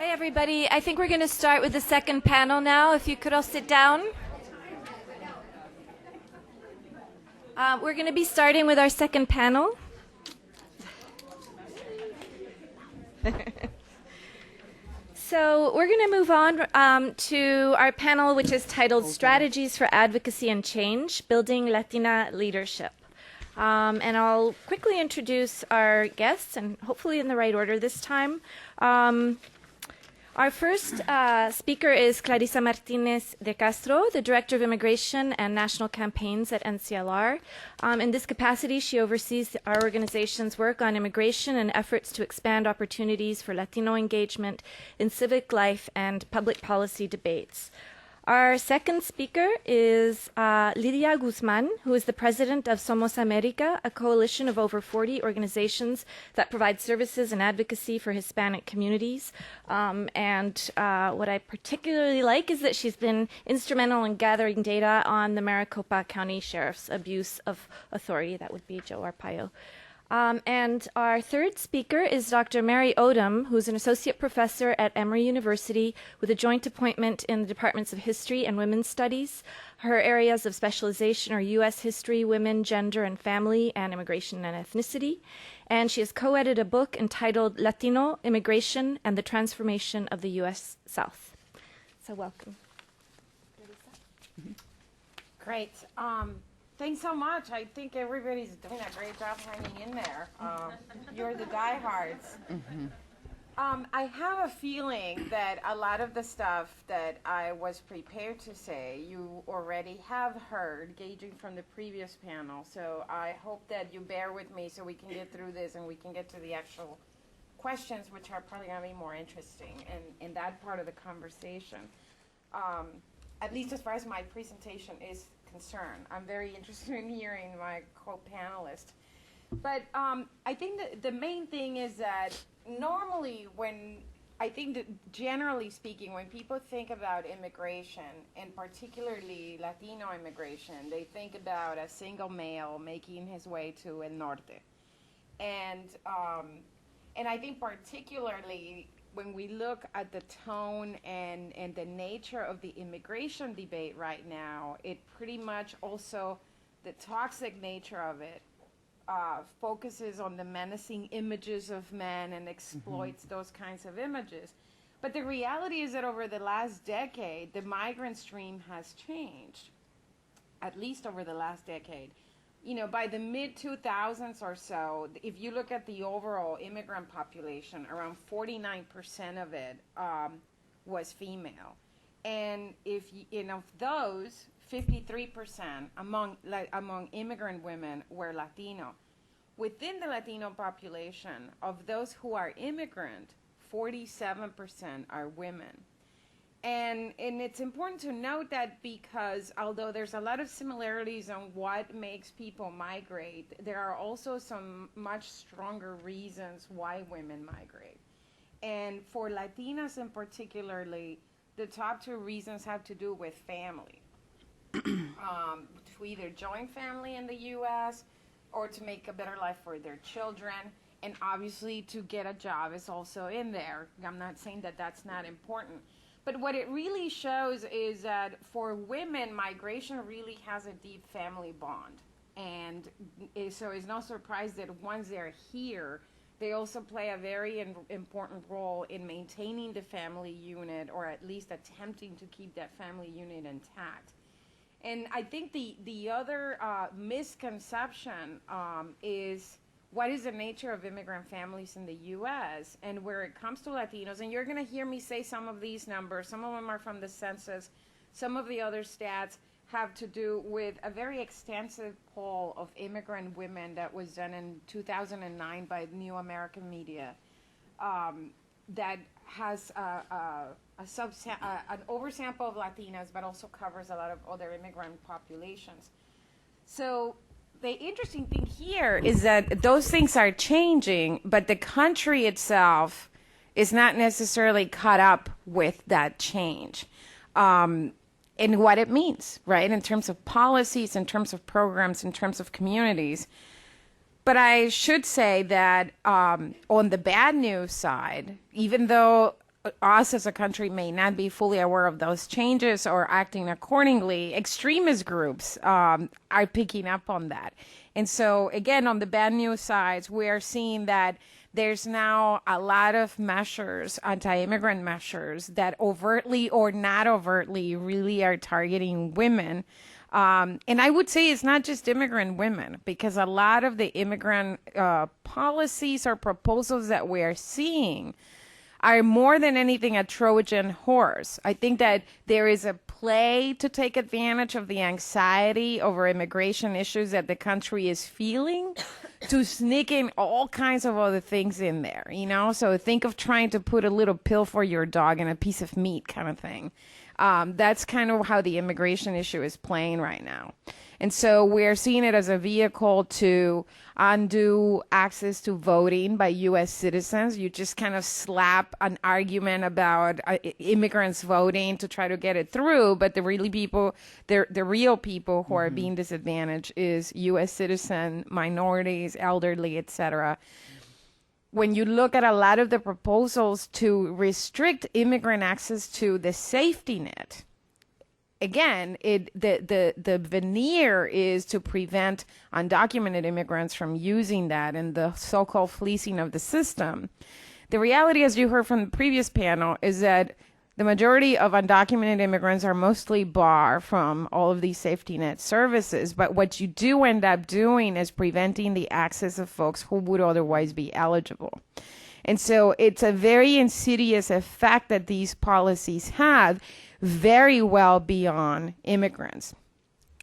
Hi, everybody. I think we're going to start with the second panel now. If you could all sit down. We're going to be starting with our second panel. So we're going to move on to our panel, which is titled Strategies for Advocacy and Change, Building Latina Leadership. And I'll quickly introduce our guests, and hopefully in the right order this time. Our first speaker is Clarissa Martinez de Castro, the Director of Immigration and National Campaigns at NCLR. In this capacity, she oversees our organization's work on immigration and efforts to expand opportunities for Latino engagement in civic life and public policy debates. Our second speaker is Lidia Guzman, who is the president of Somos America, a coalition of over 40 organizations that provide services and advocacy for Hispanic communities. And what I particularly like is that she's been instrumental in gathering data on the Maricopa County Sheriff's abuse of authority. That would be Joe Arpaio. And our third speaker is Dr. Mary Odom, who's an associate professor at Emory University with a joint appointment in the Departments of History and Women's Studies. Her areas of specialization are U.S. history, women, gender and family, and immigration and ethnicity. And she has co-edited a book entitled Latino, Immigration, and the Transformation of the U.S. South. So welcome. Great. Thanks so much. I think everybody's doing a great job hanging in there. You're the diehards. I have a feeling that a lot of the stuff that I was prepared to say, you already have heard, gauging from the previous panel. So I hope that you bear with me so we can get through this and we can get to the actual questions, which are probably going to be more interesting in that part of the conversation. At least as far as my presentation is concerned. I'm very interested in hearing my co-panelist. But I think that the main thing is that normally generally speaking, when people think about immigration, and particularly Latino immigration, they think about a single male making his way to El Norte. And I think particularly when we look at the tone and the nature of the immigration debate right now, it pretty much also, the toxic nature of it, focuses on the menacing images of men and exploits those kinds of images. But the reality is that over the last decade, the migrant stream has changed, at least over the last decade. You know, by the mid-2000s or so, if you look at the overall immigrant population, around 49% of it was female. And of those, 53% among immigrant women were Latino. Within the Latino population, of those who are immigrant, 47% are women. And it's important to note that because although there's a lot of similarities on what makes people migrate, there are also some much stronger reasons why women migrate. And for Latinas in particularly, the top two reasons have to do with family. To either join family in the U.S. or to make a better life for their children. And obviously to get a job is also in there. I'm not saying that that's not important. But what it really shows is that for women, migration really has a deep family bond. And so it's no surprise that once they're here, they also play a very important role in maintaining the family unit, or at least attempting to keep that family unit intact. And I think the other misconception is what is the nature of immigrant families in the U.S. and where it comes to Latinos. And you're going to hear me say some of these numbers. Some of them are from the census. Some of the other stats have to do with a very extensive poll of immigrant women that was done in 2009 by New American Media that has an oversample of Latinas, but also covers a lot of other immigrant populations. So the interesting thing here is that those things are changing, but the country itself is not necessarily caught up with that change. And what it means, right, in terms of policies, in terms of programs, in terms of communities. But I should say that on the bad news side, even though us as a country may not be fully aware of those changes or acting accordingly, extremist groups are picking up on that. And so, again, on the bad news sides, we are seeing that there's now a lot of measures, anti-immigrant measures, that overtly or not overtly really are targeting women. And I would say it's not just immigrant women, because a lot of the immigrant policies or proposals that we are seeing are more than anything a Trojan horse. I think that there is a play to take advantage of the anxiety over immigration issues that the country is feeling to sneak in all kinds of other things in there, you know? So think of trying to put a little pill for your dog in a piece of meat kind of thing. That's kind of how the immigration issue is playing right now. And so we're seeing it as a vehicle to undo access to voting by U.S. citizens. You just kind of slap an argument about immigrants voting to try to get it through, but the real people who are being disadvantaged is U.S. citizen, minorities, elderly, etc. When you look at a lot of the proposals to restrict immigrant access to the safety net, again, the veneer is to prevent undocumented immigrants from using that and the so-called fleecing of the system. The reality, as you heard from the previous panel, is that the majority of undocumented immigrants are mostly barred from all of these safety net services. But what you do end up doing is preventing the access of folks who would otherwise be eligible. And so it's a very insidious effect that these policies have, very well beyond immigrants.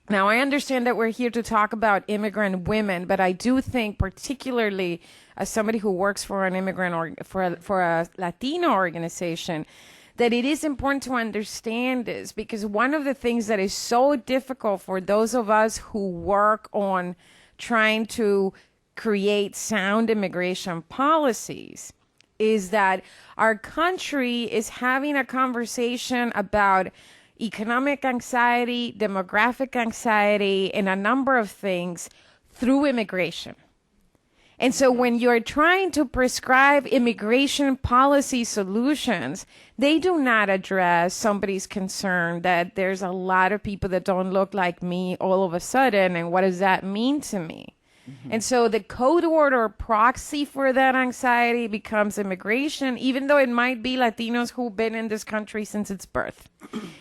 Now, I understand that we're here to talk about immigrant women, but I do think, particularly as somebody who works for an immigrant or for a Latino organization, that it is important to understand this, because one of the things that is so difficult for those of us who work on trying to create sound immigration policies is that our country is having a conversation about economic anxiety, demographic anxiety, and a number of things through immigration. And so when you're trying to prescribe immigration policy solutions, they do not address somebody's concern that there's a lot of people that don't look like me all of a sudden, and what does that mean to me? And so the code word or proxy for that anxiety becomes immigration, even though it might be Latinos who've been in this country since its birth.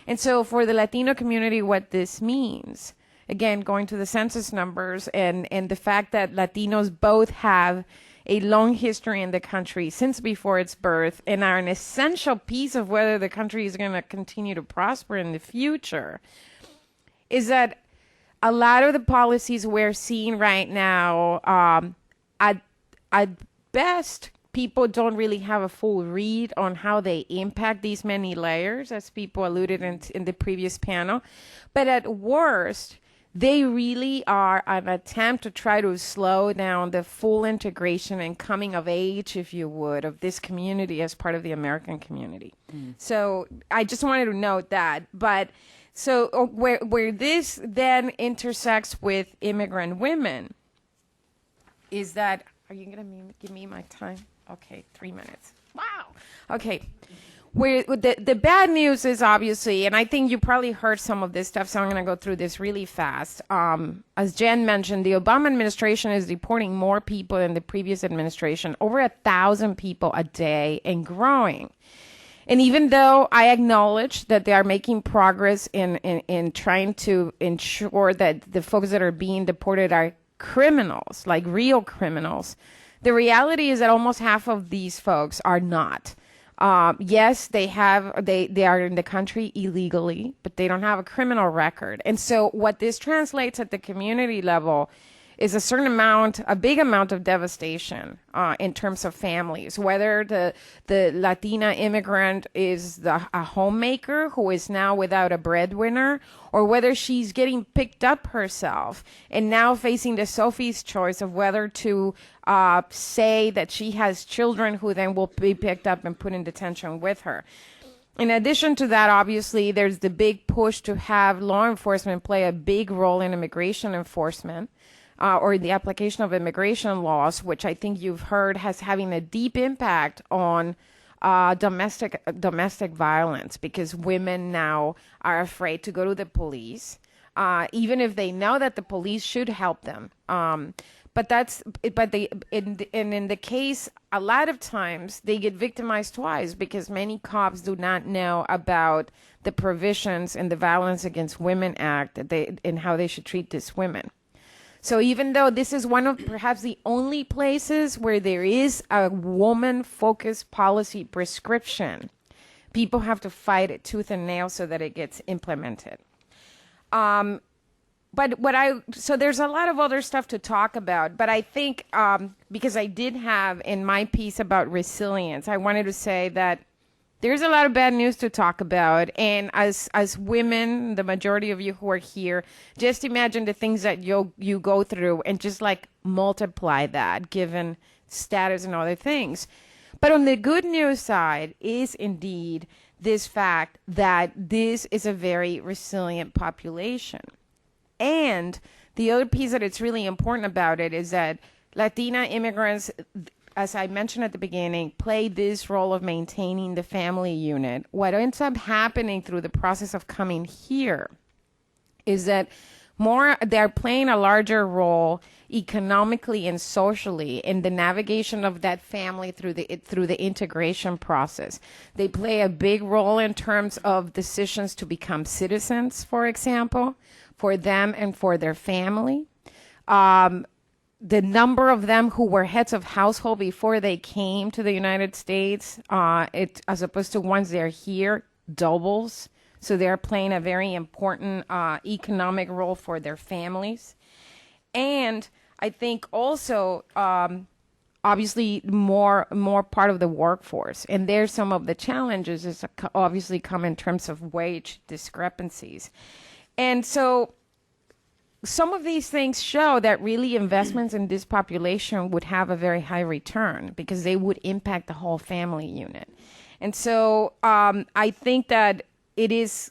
And so for the Latino community, what this means, again, going to the census numbers and the fact that Latinos both have a long history in the country since before its birth and are an essential piece of whether the country is going to continue to prosper in the future, is that a lot of the policies we're seeing right now, at best, people don't really have a full read on how they impact these many layers, as people alluded in the previous panel. But at worst, they really are an attempt to try to slow down the full integration and coming of age, if you would, of this community as part of the American community. So I just wanted to note that. But so where this then intersects with immigrant women is that, are you going to give me my time? Okay, 3 minutes. Wow. Okay. Where the bad news is obviously, and I think you probably heard some of this stuff, so I'm going to go through this really fast. As Jen mentioned, the Obama administration is deporting more people than the previous administration, over 1,000 people a day and growing. And even though I acknowledge that they are making progress in trying to ensure that the folks that are being deported are criminals, like real criminals, the reality is that almost half of these folks are not. Yes, they are in the country illegally, but they don't have a criminal record. And so what this translates at the community level is a big amount of devastation in terms of families, whether the Latina immigrant is a homemaker who is now without a breadwinner, or whether she's getting picked up herself and now facing the Sophie's choice of whether to say that she has children who then will be picked up and put in detention with her. In addition to that, obviously, there's the big push to have law enforcement play a big role in immigration enforcement. Or the application of immigration laws, which I think you've heard has having a deep impact on domestic violence, because women now are afraid to go to the police, even if they know that the police should help them. But in the case, a lot of times they get victimized twice, because many cops do not know about the provisions in the Violence Against Women Act and how they should treat these women. So even though this is one of perhaps the only places where there is a woman-focused policy prescription, people have to fight it tooth and nail so that it gets implemented. So there's a lot of other stuff to talk about, but I think because I did have in my piece about resilience, I wanted to say that there's a lot of bad news to talk about. And as women, the majority of you who are here, just imagine the things that you go through and just like multiply that given status and other things. But on the good news side is indeed this fact that this is a very resilient population. And the other piece that it's really important about it is that Latina immigrants, as I mentioned at the beginning, play this role of maintaining the family unit. What ends up happening through the process of coming here is that they're playing a larger role economically and socially in the navigation of that family through the integration process. They play a big role in terms of decisions to become citizens, for example, for them and for their family. The number of them who were heads of household before they came to the United States, as opposed to once they're here, doubles. So they're playing a very important economic role for their families. And I think also, obviously, more part of the workforce. And there's some of the challenges is obviously come in terms of wage discrepancies. And so some of these things show that really investments in this population would have a very high return because they would impact the whole family unit. And so I think that it is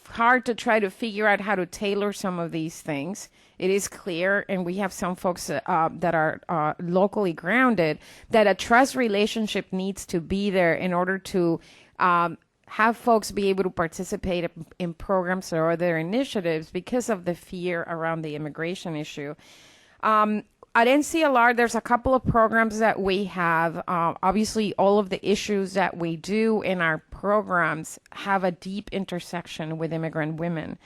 hard to try to figure out how to tailor some of these things. It is clear, and we have some folks that are locally grounded, that a trust relationship needs to be there in order to have folks be able to participate in programs or other initiatives because of the fear around the immigration issue. At NCLR, there's a couple of programs that we have. Obviously, all of the issues that we do in our programs have a deep intersection with immigrant women.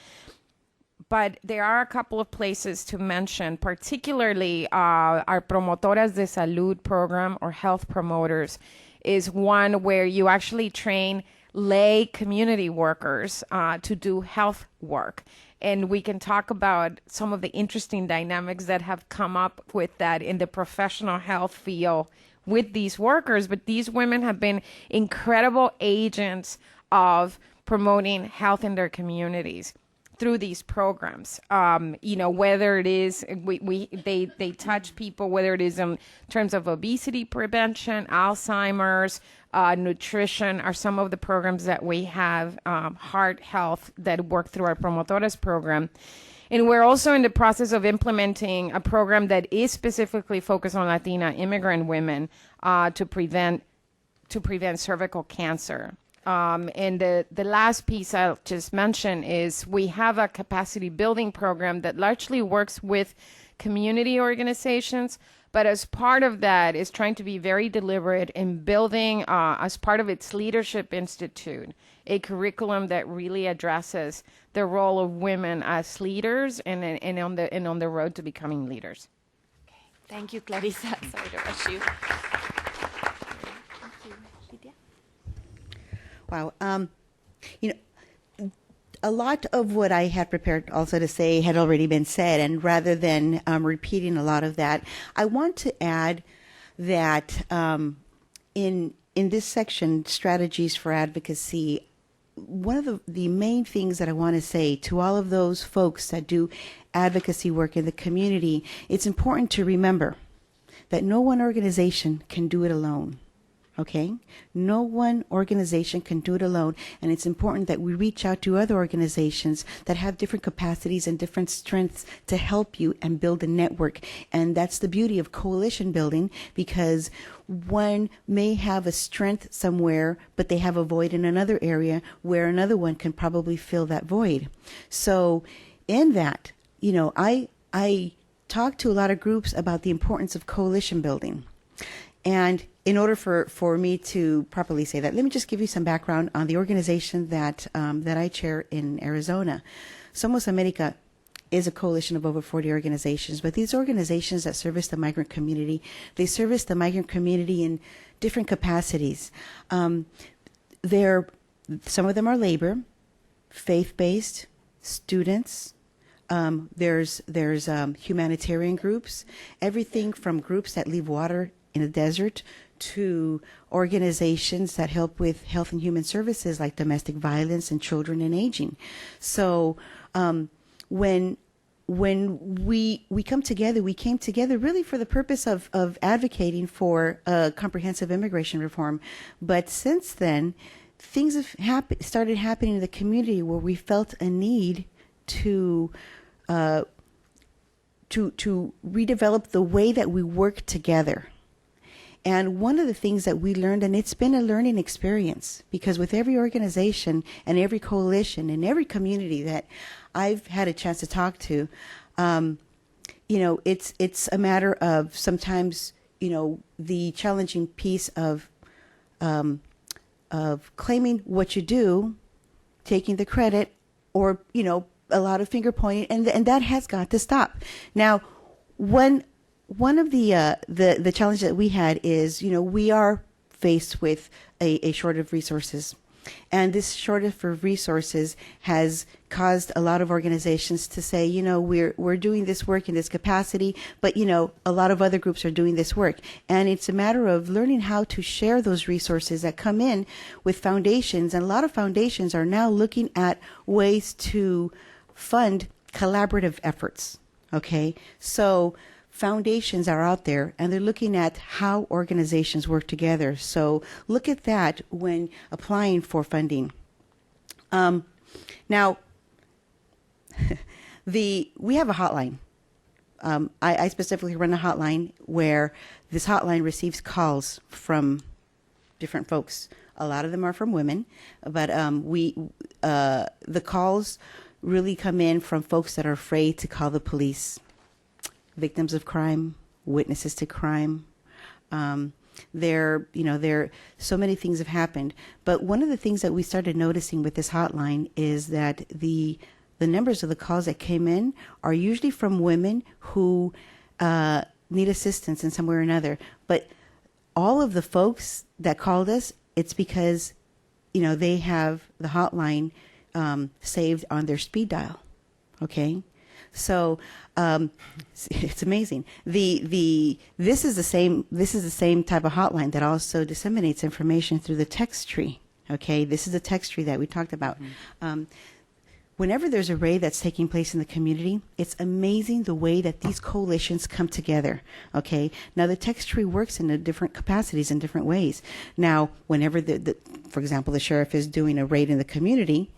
But there are a couple of places to mention, particularly our Promotoras de Salud program, or health promoters, is one where you actually train lay community workers to do health work. And we can talk about some of the interesting dynamics that have come up with that in the professional health field with these workers. But these women have been incredible agents of promoting health in their communities through these programs. Whether it is, they touch people, whether it is in terms of obesity prevention, Alzheimer's, nutrition are some of the programs that we have, heart health that work through our Promotoras program. And we're also in the process of implementing a program that is specifically focused on Latina immigrant women to prevent cervical cancer. And the last piece I'll just mention is we have a capacity building program that largely works with community organizations, but as part of that is trying to be very deliberate in building, as part of its Leadership Institute, a curriculum that really addresses the role of women as leaders and on the road to becoming leaders. Okay. Thank you, Clarissa. Sorry to rush you. Wow. A lot of what I had prepared also to say had already been said, and rather than repeating a lot of that, I want to add that in this section, Strategies for Advocacy, one of the main things that I want to say to all of those folks that do advocacy work in the community, it's important to remember that no one organization can do it alone. Okay? No one organization can do it alone, and it's important that we reach out to other organizations that have different capacities and different strengths to help you and build a network. And that's the beauty of coalition building, because one may have a strength somewhere, but they have a void in another area where another one can probably fill that void. So in that, I talked to a lot of groups about the importance of coalition building. And in order for me to properly say that, let me just give you some background on the organization that I chair in Arizona. Somos America is a coalition of over 40 organizations, but these organizations that service the migrant community, they service the migrant community in different capacities. Some of them are labor, faith-based, students. There's humanitarian groups, everything from groups that leave water in the desert to organizations that help with health and human services like domestic violence and children and aging. So when we come together, we came together really for the purpose of advocating for comprehensive immigration reform. But since then, things have started happening in the community where we felt a need to redevelop the way that we work together. And one of the things that we learned, and it's been a learning experience, because with every organization and every coalition and every community that I've had a chance to talk to, it's a matter of sometimes, the challenging piece of claiming what you do, taking the credit, or, a lot of finger pointing, and that has got to stop. Now, one of the challenge that we had is, we are faced with a shortage of resources. And this shortage of resources has caused a lot of organizations to say, we're doing this work in this capacity, but, a lot of other groups are doing this work. And it's a matter of learning how to share those resources that come in with foundations. And a lot of foundations are now looking at ways to fund collaborative efforts. Okay? So foundations are out there, and they're looking at how organizations work together. So look at that when applying for funding. Now, we have a hotline. I specifically run a hotline where this hotline receives calls from different folks. A lot of them are from women, but the calls really come in from folks that are afraid to call the police. Victims of crime, witnesses to crime. There so many things have happened. But one of the things that we started noticing with this hotline is that the numbers of the calls that came in are usually from women who need assistance in some way or another. But all of the folks that called us, it's because, they have the hotline saved on their speed dial. Okay? So it's amazing. This is the same type of hotline that also disseminates information through the text tree. Okay, this is the text tree that we talked about. Mm-hmm. Whenever there's a raid that's taking place in the community, it's amazing the way that these coalitions come together. Okay, now the text tree works in different capacities in different ways. Now, whenever for example, the sheriff is doing a raid in the community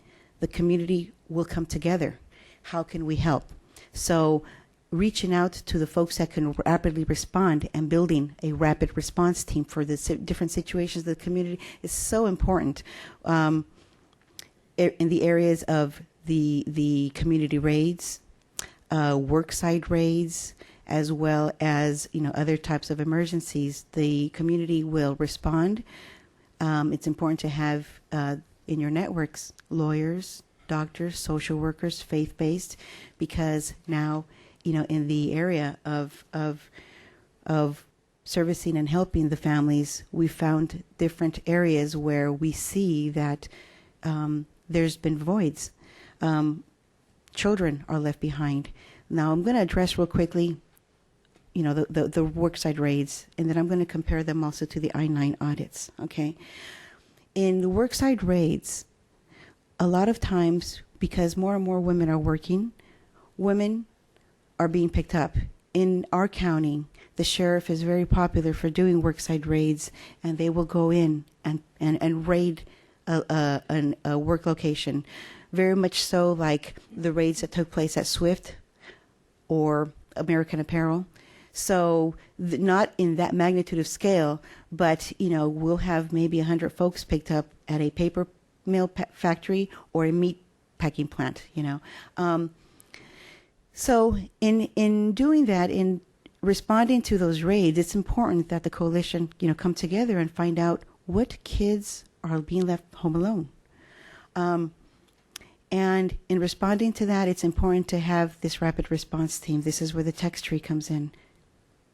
will come together. How can we help? So reaching out to the folks that can rapidly respond and building a rapid response team for the different situations of the community is so important. In the areas of the community raids, worksite raids, as well as other types of emergencies, the community will respond. It's important to have in your networks lawyers, doctors, social workers, faith-based, because now, in the area of servicing and helping the families, we found different areas where we see that there's been voids. Children are left behind. Now, I'm going to address real quickly, the worksite raids, and then I'm going to compare them also to the I-9 audits. Okay, in the worksite raids, a lot of times, because more and more women are working, women are being picked up in our county, the sheriff is very popular for doing worksite raids, and they will go in and raid a work location, very much so like the raids that took place at Swift or American Apparel. So not in that magnitude of scale, but we'll have maybe 100 folks picked up at a paper mill factory or a meat packing plant. So in doing that, in responding to those raids, it's important that the coalition come together and find out what kids are being left home alone. And in responding to that, it's important to have this rapid response team. This is where the text tree comes in.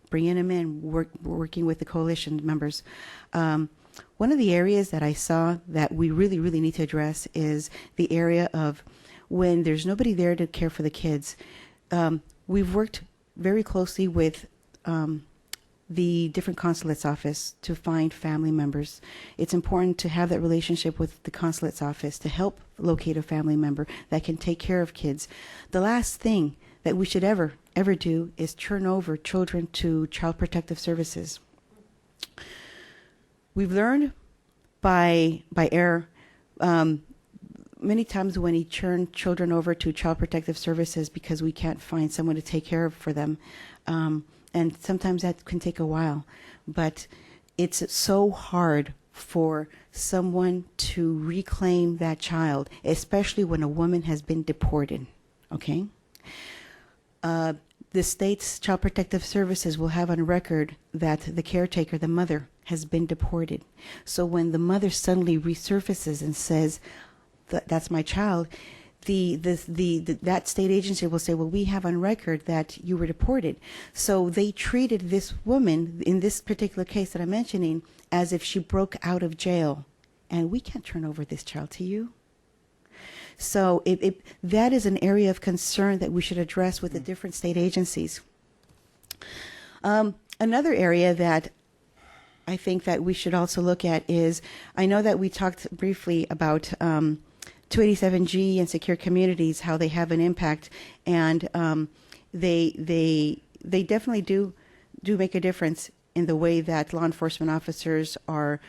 Bringing them in, working with the coalition members. One of the areas that I saw that we really, really need to address is the area of when there's nobody there to care for the kids. We've worked very closely with the different consulate's office to find family members. It's important to have that relationship with the consulate's office to help locate a family member that can take care of kids. The last thing that we should ever do is turn over children to Child Protective Services. We've learned by error many times when we turn children over to Child Protective Services because we can't find someone to take care of for them. And sometimes that can take a while. But it's so hard for someone to reclaim that child, especially when a woman has been deported. Okay? The state's Child Protective Services will have on record that the caretaker, the mother, has been deported. So when the mother suddenly resurfaces and says, "That's my child," that state agency will say, "Well, we have on record that you were deported." So they treated this woman in this particular case that I'm mentioning as if she broke out of jail, and we can't turn over this child to you. So that is an area of concern that we should address with the different state agencies. Another area that I think that we should also look at is, I know that we talked briefly about 287G and secure communities, how they have an impact, and they definitely do make a difference in the way that law enforcement officers are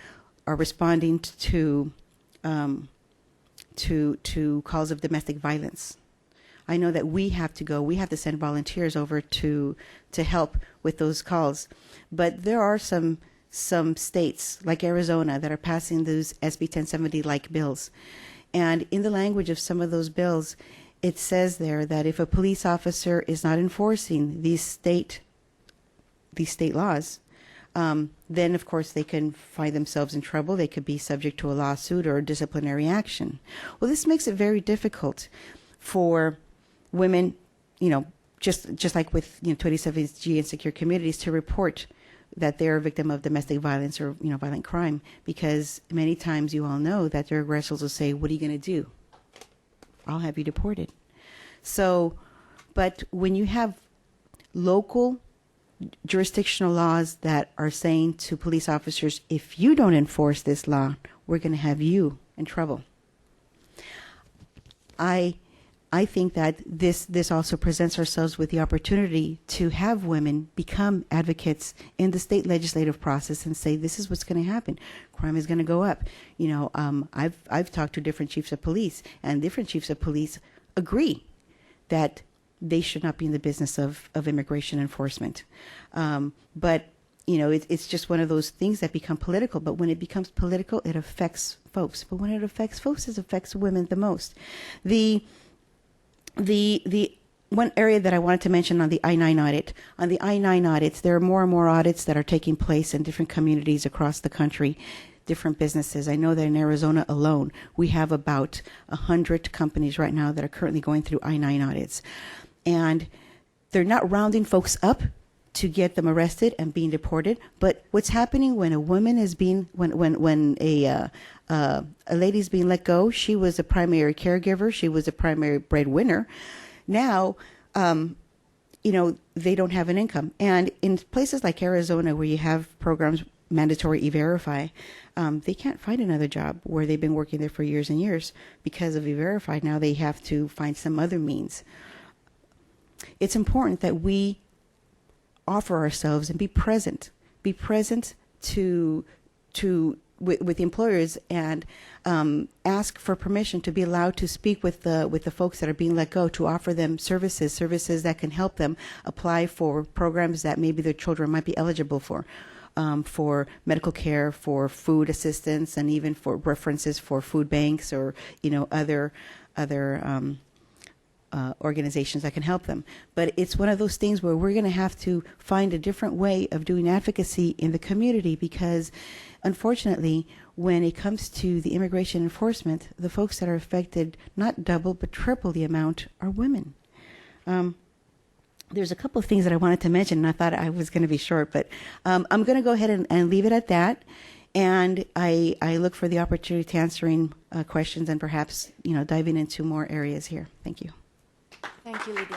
responding to calls of domestic violence. I know that we have to send volunteers over to help with those calls, but there are some states like Arizona that are passing those SB 1070 like bills. And in the language of some of those bills, it says there that if a police officer is not enforcing these state laws, then of course they can find themselves in trouble. They could be subject to a lawsuit or disciplinary action. Well, this makes it very difficult for women, just like with 287G and secure communities, to report that they're a victim of domestic violence or violent crime, because many times you all know that their aggressors will say, "What are you going to do? I'll have you deported." So, but when you have local jurisdictional laws that are saying to police officers, "If you don't enforce this law, we're going to have you in trouble," I think that this also presents ourselves with the opportunity to have women become advocates in the state legislative process and say, "This is what's going to happen. Crime is going to go up." I've talked to different chiefs of police, and different chiefs of police agree that they should not be in the business of immigration enforcement. But it's just one of those things that become political. But when it becomes political, it affects folks. But when it affects folks, it affects women the most. The one area that I wanted to mention on the I-9 audit. On the I-9 audits, there are more and more audits that are taking place in different communities across the country, different businesses. I know that in Arizona alone, we have about 100 companies right now that are currently going through I-9 audits. And they're not rounding folks up to get them arrested and being deported. But what's happening when a woman is being, when a lady's being let go, she was a primary caregiver, she was a primary breadwinner. Now, they don't have an income. And in places like Arizona, where you have programs mandatory E-Verify, they can't find another job where they've been working there for years and years because of E-Verify. Now they have to find some other means. It's important that we offer ourselves and be present to with the employers, and ask for permission to be allowed to speak with the folks that are being let go, to offer them services that can help them apply for programs that maybe their children might be eligible for medical care, for food assistance, and even for references for food banks or other organizations that can help them. But it's one of those things where we're going to have to find a different way of doing advocacy in the community, because unfortunately, when it comes to the immigration enforcement, the folks that are affected, not double but triple the amount, are women. There's a couple of things that I wanted to mention, and I thought I was going to be short, but I'm going to go ahead and leave it at that. And I look for the opportunity to answering questions and perhaps diving into more areas here. Thank you. Thank you, Lydia.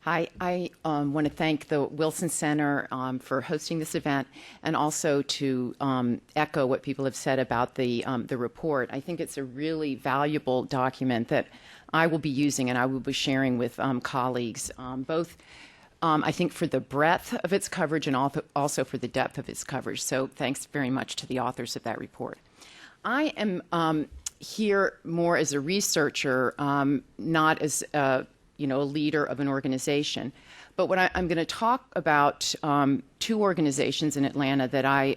Hi, I want to thank the Wilson Center for hosting this event, and also to echo what people have said about the report. I think it's a really valuable document that I will be using and I will be sharing with colleagues, both I think for the breadth of its coverage and also for the depth of its coverage. So thanks very much to the authors of that report. I am here more as a researcher, not as a leader of an organization. But what I'm going to talk about two organizations in Atlanta that I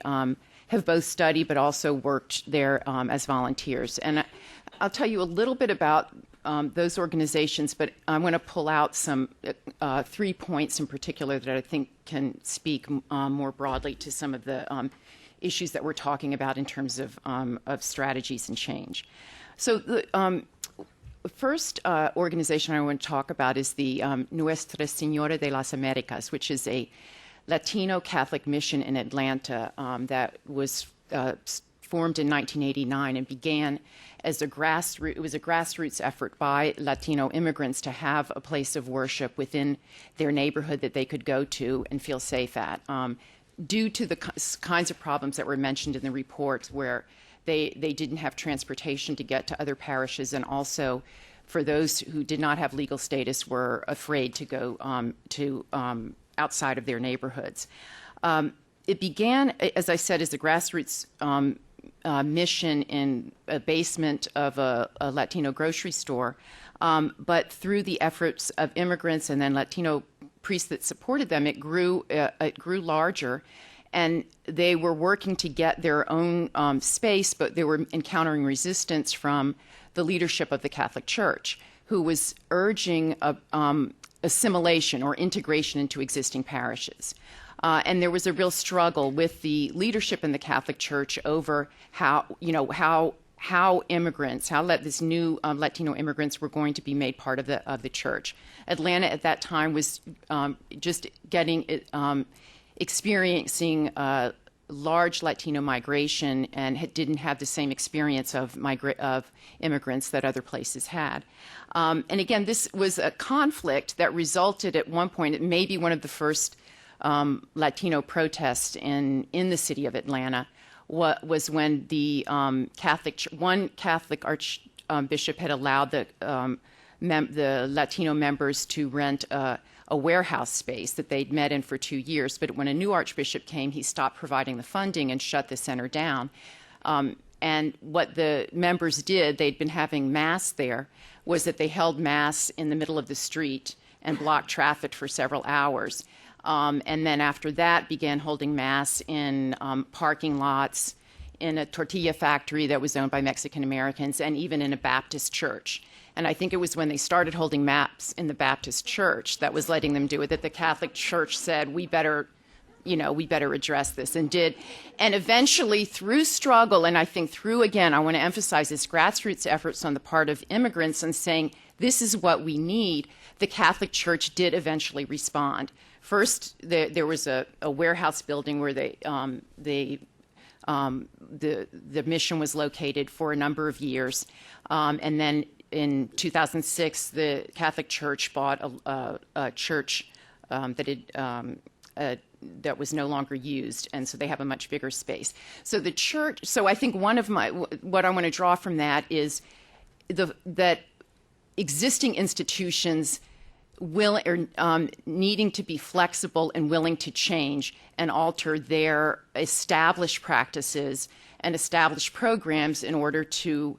have both studied but also worked there as volunteers. And I'll tell you a little bit about those organizations, but I'm going to pull out some 3 points in particular that I think can speak more broadly to some of the issues that we're talking about in terms of strategies and change. So the first organization I want to talk about is the Nuestra Señora de las Americas, which is a Latino Catholic mission in Atlanta that was formed in 1989 and began as it was a grassroots effort by Latino immigrants to have a place of worship within their neighborhood that they could go to and feel safe at. Due to the kinds of problems that were mentioned in the report, where they didn't have transportation to get to other parishes, and also for those who did not have legal status were afraid to go to outside of their neighborhoods. It began, as I said, as a grassroots mission in a basement of a Latino grocery store, but through the efforts of immigrants and then Latino priests that supported them, it grew larger, and they were working to get their own space, but they were encountering resistance from the leadership of the Catholic Church, who was urging assimilation or integration into existing parishes. And there was a real struggle with the leadership in the Catholic Church over how these new Latino immigrants were going to be made part of the church. Atlanta at that time was just experiencing large Latino migration and didn't have the same experience of immigrants that other places had. And again, this was a conflict that resulted at one point, it may be one of the first Latino protests in the city of Atlanta, was when the one Catholic archbishop had allowed the Latino members to rent a warehouse space that they'd met in for 2 years. But when a new archbishop came, he stopped providing the funding and shut the center down. And what the members did, they'd been having Mass there, was that they held Mass in the middle of the street and blocked traffic for several hours. And then after that began holding Mass in parking lots, in a tortilla factory that was owned by Mexican Americans, and even in a Baptist church. And I think it was when they started holding Mass in the Baptist church that was letting them do it, that the Catholic Church said, we better address this, and did. And eventually, through struggle, and I think through, again, I want to emphasize this grassroots efforts on the part of immigrants and saying, this is what we need, the Catholic Church did eventually respond. First, there was a warehouse building where the mission was located for a number of years, and then in 2006, the Catholic Church bought a church that was no longer used, and so they have a much bigger space. So the church. So I think what I want to draw from that is that existing institutions needing to be flexible and willing to change and alter their established practices and established programs in order to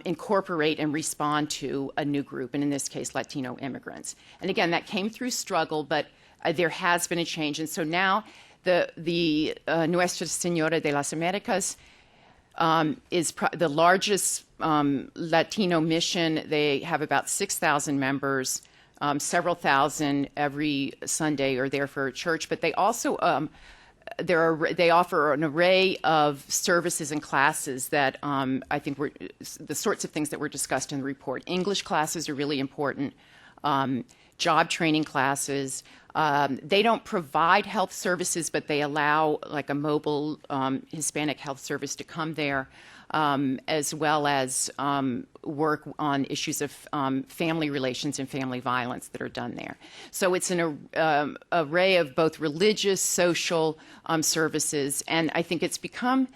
incorporate and respond to a new group, and in this case, Latino immigrants. And again, that came through struggle, but there has been a change. And so now the Nuestra Señora de las Americas is the largest Latino mission. They have about 6,000 members. Several thousand every Sunday are there for church, but they also they offer an array of services and classes that I think were the sorts of things that were discussed in the report. English classes are really important, job training classes. They don't provide health services, but they allow like a mobile Hispanic health service to come there, as well as work on issues of family relations and family violence that are done there. So it's an array of both religious, social services, and I think it's become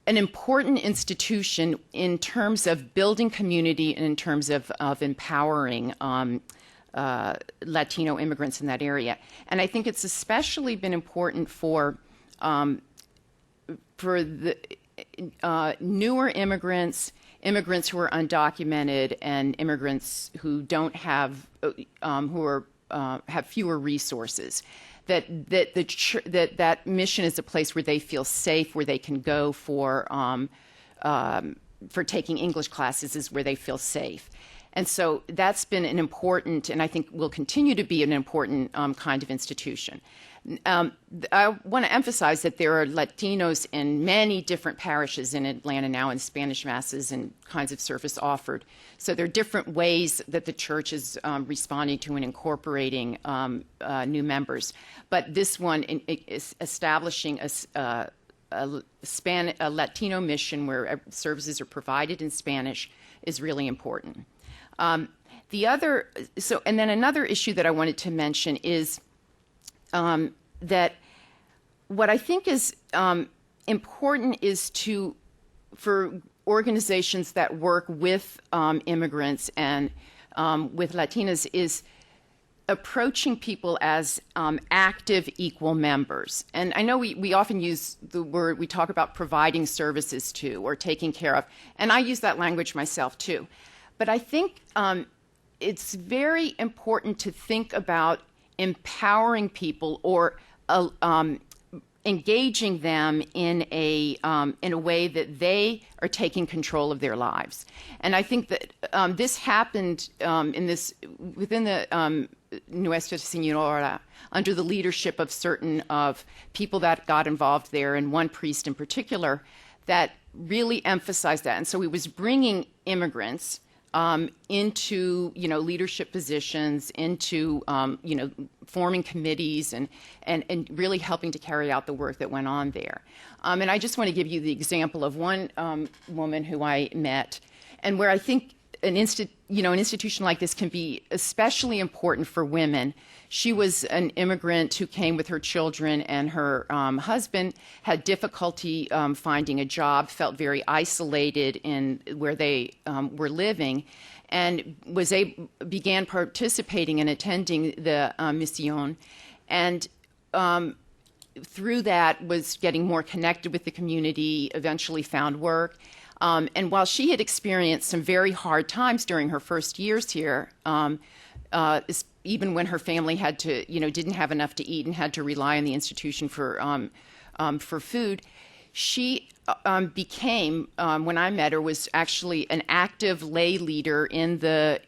an important institution in terms of building community and in terms of empowering Latino immigrants in that area. And I think it's especially been important for the newer immigrants, immigrants who are undocumented, and immigrants who don't have have fewer resources. That mission is a place where they feel safe, where they can go for taking English classes, is where they feel safe. And so that's been an important, and I think will continue to be an important kind of institution. I want to emphasize that there are Latinos in many different parishes in Atlanta now, in Spanish masses and kinds of service offered. So there are different ways that the church is responding to and incorporating new members. But this one is establishing a Latino mission where services are provided in Spanish is really important. And then another issue that I wanted to mention is that what I think is important is for organizations that work with immigrants and with Latinas is approaching people as active, equal members. And I know we often use the word, we talk about providing services to or taking care of, and I use that language myself too. But I think it's very important to think about empowering people or engaging them in a way that they are taking control of their lives. And I think that this happened within the Nuestra Señora under the leadership of certain people that got involved there, and one priest in particular that really emphasized that. And so he was bringing immigrants into leadership positions, into forming committees, and really helping to carry out the work that went on there. And I just want to give you the example of one woman who I met, and where I think an institution like this can be especially important for women. She was an immigrant who came with her children, and her husband had difficulty finding a job, felt very isolated in where they were living, and began participating and attending the Misión, and through that was getting more connected with the community, eventually found work. And while she had experienced some very hard times during her first years here, even when her family had to, didn't have enough to eat and had to rely on the institution for food, she became, when I met her, was actually an active lay leader in the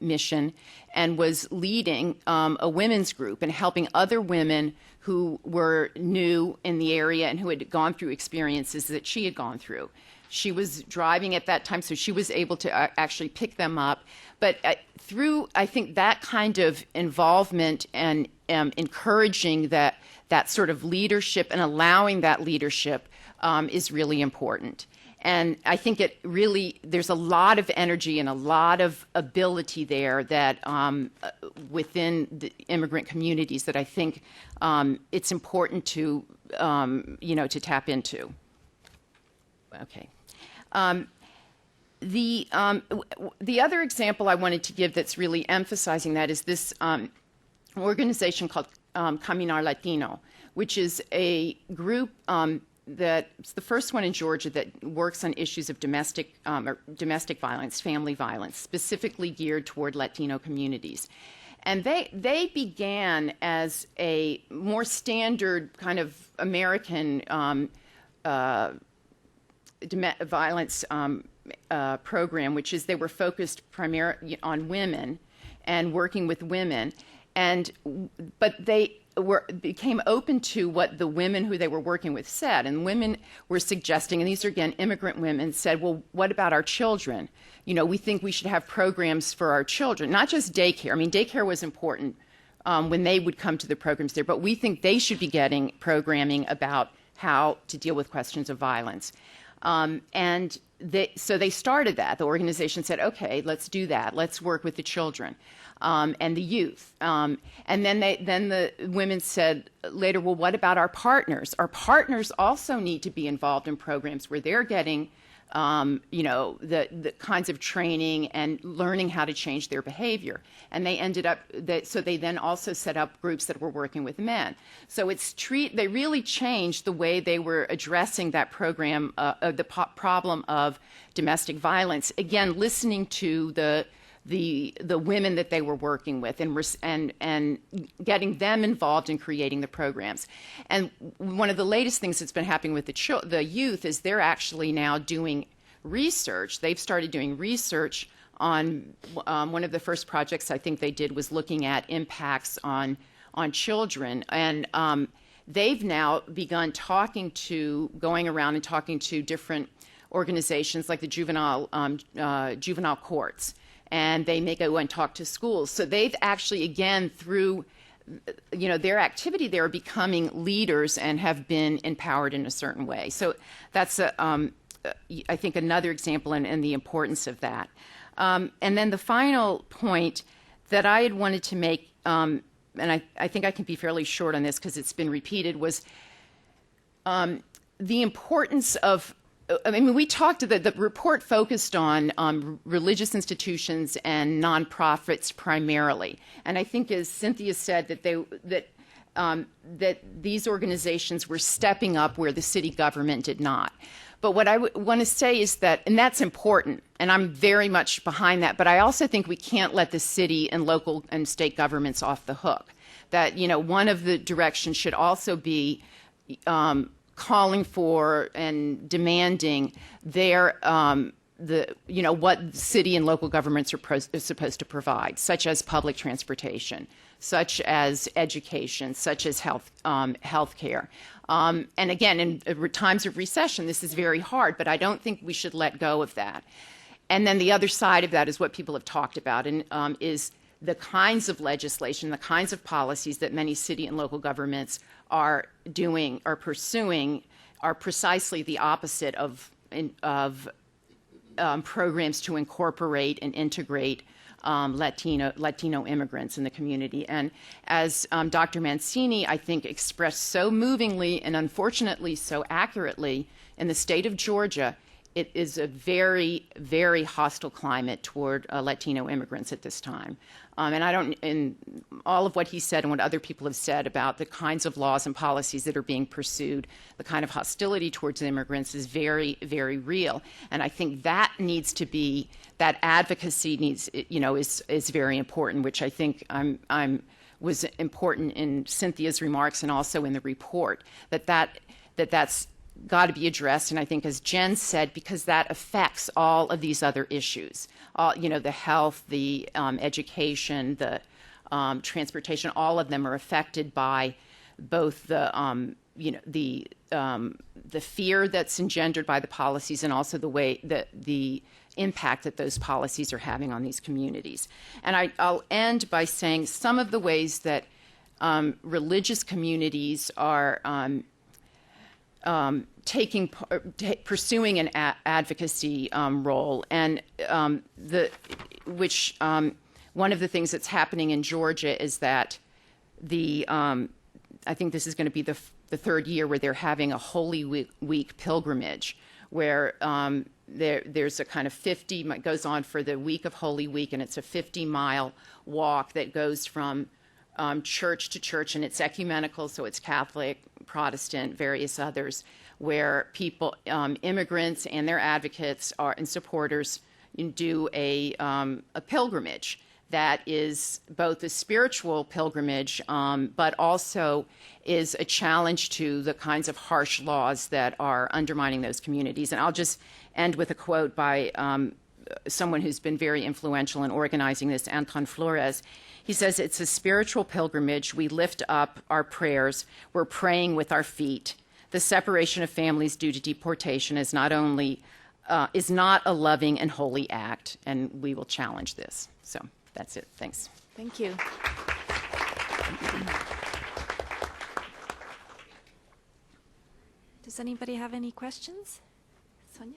mission, and was leading a women's group and helping other women who were new in the area and who had gone through experiences that she had gone through. She was driving at that time, so she was able to actually pick them up. But through, I think, that kind of involvement and encouraging that sort of leadership and allowing that leadership is really important. And I think there's a lot of energy and a lot of ability there that within the immigrant communities that I think it's important to, to tap into. Okay. the other example I wanted to give that's really emphasizing that is this organization called Our Latino, which is a group that's the first one in Georgia that works on issues of domestic violence, family violence, specifically geared toward Latino communities. And they began as a more standard kind of American violence program, which is they were focused primarily on women and working with women, but they became open to what the women who they were working with said, and women were suggesting, and these are again immigrant women, said, well, what about our children? We think we should have programs for our children, not just daycare. I mean, daycare was important when they would come to the programs there, but we think they should be getting programming about how to deal with questions of violence. So they started that. The organization said, okay, let's do that. Let's work with the children and the youth. And then the women said later, well, what about our partners? Our partners also need to be involved in programs where they're getting the kinds of training and learning how to change their behavior. And they ended up, so they then also set up groups that were working with men. So they really changed the way they were addressing that program, the problem of domestic violence. Again, listening to the women that they were working with and getting them involved in creating the programs. And one of the latest things that's been happening with the youth is they're actually now doing research. They've started doing research on one of the first projects I think they did was looking at impacts on children. And they've now begun going around and talking to different organizations like the juvenile courts. And they may go and talk to schools. So they've actually, again, through their activity, they're becoming leaders and have been empowered in a certain way. So that's, I think, another example in the importance of that. And then the final point that I had wanted to make, and I think I can be fairly short on this because it's been repeated, was the importance of we talked, the report focused on religious institutions and nonprofits primarily. And I think, as Cynthia said, that these organizations were stepping up where the city government did not. But what I want to say is that, and that's important, and I'm very much behind that, but I also think we can't let the city and local and state governments off the hook. That, one of the directions should also be calling for and demanding what city and local governments are supposed to provide, such as public transportation, such as education, such as health care. And again, in times of recession, this is very hard, but I don't think we should let go of that. And then the other side of that is what people have talked about, and is the kinds of legislation, the kinds of policies that many city and local governments are pursuing are precisely the opposite of programs to incorporate and integrate Latino immigrants in the community. And as Dr. Mancini, I think, expressed so movingly and unfortunately so accurately, in the state of Georgia, it is a very, very hostile climate toward Latino immigrants at this time. And all of what he said and what other people have said about the kinds of laws and policies that are being pursued, the kind of hostility towards immigrants is very, very real. And I think that that advocacy is very important, which I think was important in Cynthia's remarks and also in the report, that's got to be addressed. And I think, as Jen said, because that affects all of these other issues, the health, the education, the transportation, all of them are affected by both the fear that's engendered by the policies and also the way that the impact that those policies are having on these communities. And I'll end by saying some of the ways that religious communities are pursuing an advocacy role, and one of the things that's happening in Georgia is that I think this is going to be the third year where they're having a Holy Week pilgrimage, where there's a kind of 50, it goes on for the week of Holy Week, and it's a 50-mile walk that goes from church to church, and it's ecumenical, so it's Catholic, Protestant, various others, where people, immigrants and their advocates and supporters do a pilgrimage that is both a spiritual pilgrimage, but also is a challenge to the kinds of harsh laws that are undermining those communities. And I'll just end with a quote by someone who's been very influential in organizing this, Anton Flores. He says, "It's a spiritual pilgrimage. We lift up our prayers. We're praying with our feet. The separation of families due to deportation is not a loving and holy act, and we will challenge this." So that's it. Thanks. Thank you. Does anybody have any questions? Sonia?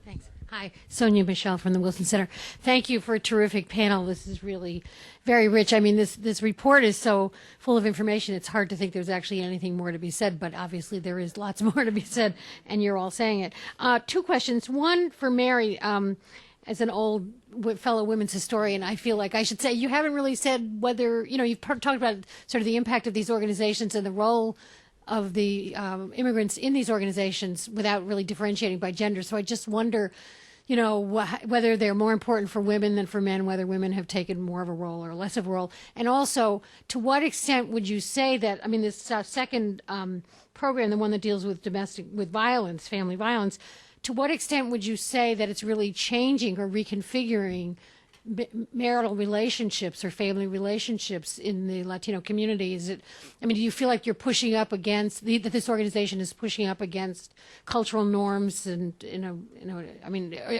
Thanks. Hi, Sonia Michelle from the Wilson Center. Thank you for a terrific panel. This is really very rich. I mean, this report is so full of information, it's hard to think there's actually anything more to be said, but obviously there is lots more to be said, and you're all saying it. Two questions. One for Mary. As an old fellow women's historian, I feel like I should say you haven't really said whether, you've talked about sort of the impact of these organizations and the role of the immigrants in these organizations without really differentiating by gender. So I just wonder, whether they're more important for women than for men, whether women have taken more of a role or less of a role. And also, to what extent would you say that, this second program, the one that deals with violence, family violence, to what extent would you say that it's really changing or reconfiguring marital relationships or family relationships in the Latino community? Is it, do you feel like you're pushing up against, that this organization is pushing up against cultural norms and,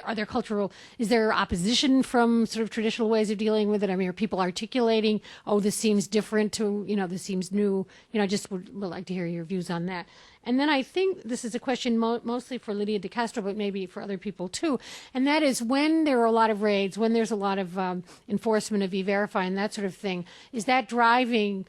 are there is there opposition from sort of traditional ways of dealing with it? Are people articulating, oh, this seems different to, this seems new? I just would like to hear your views on that. And then I think this is a question mostly for Lydia De Castro, but maybe for other people too. And that is, when there are a lot of raids, when there's a lot of enforcement of E-Verify and that sort of thing, is that driving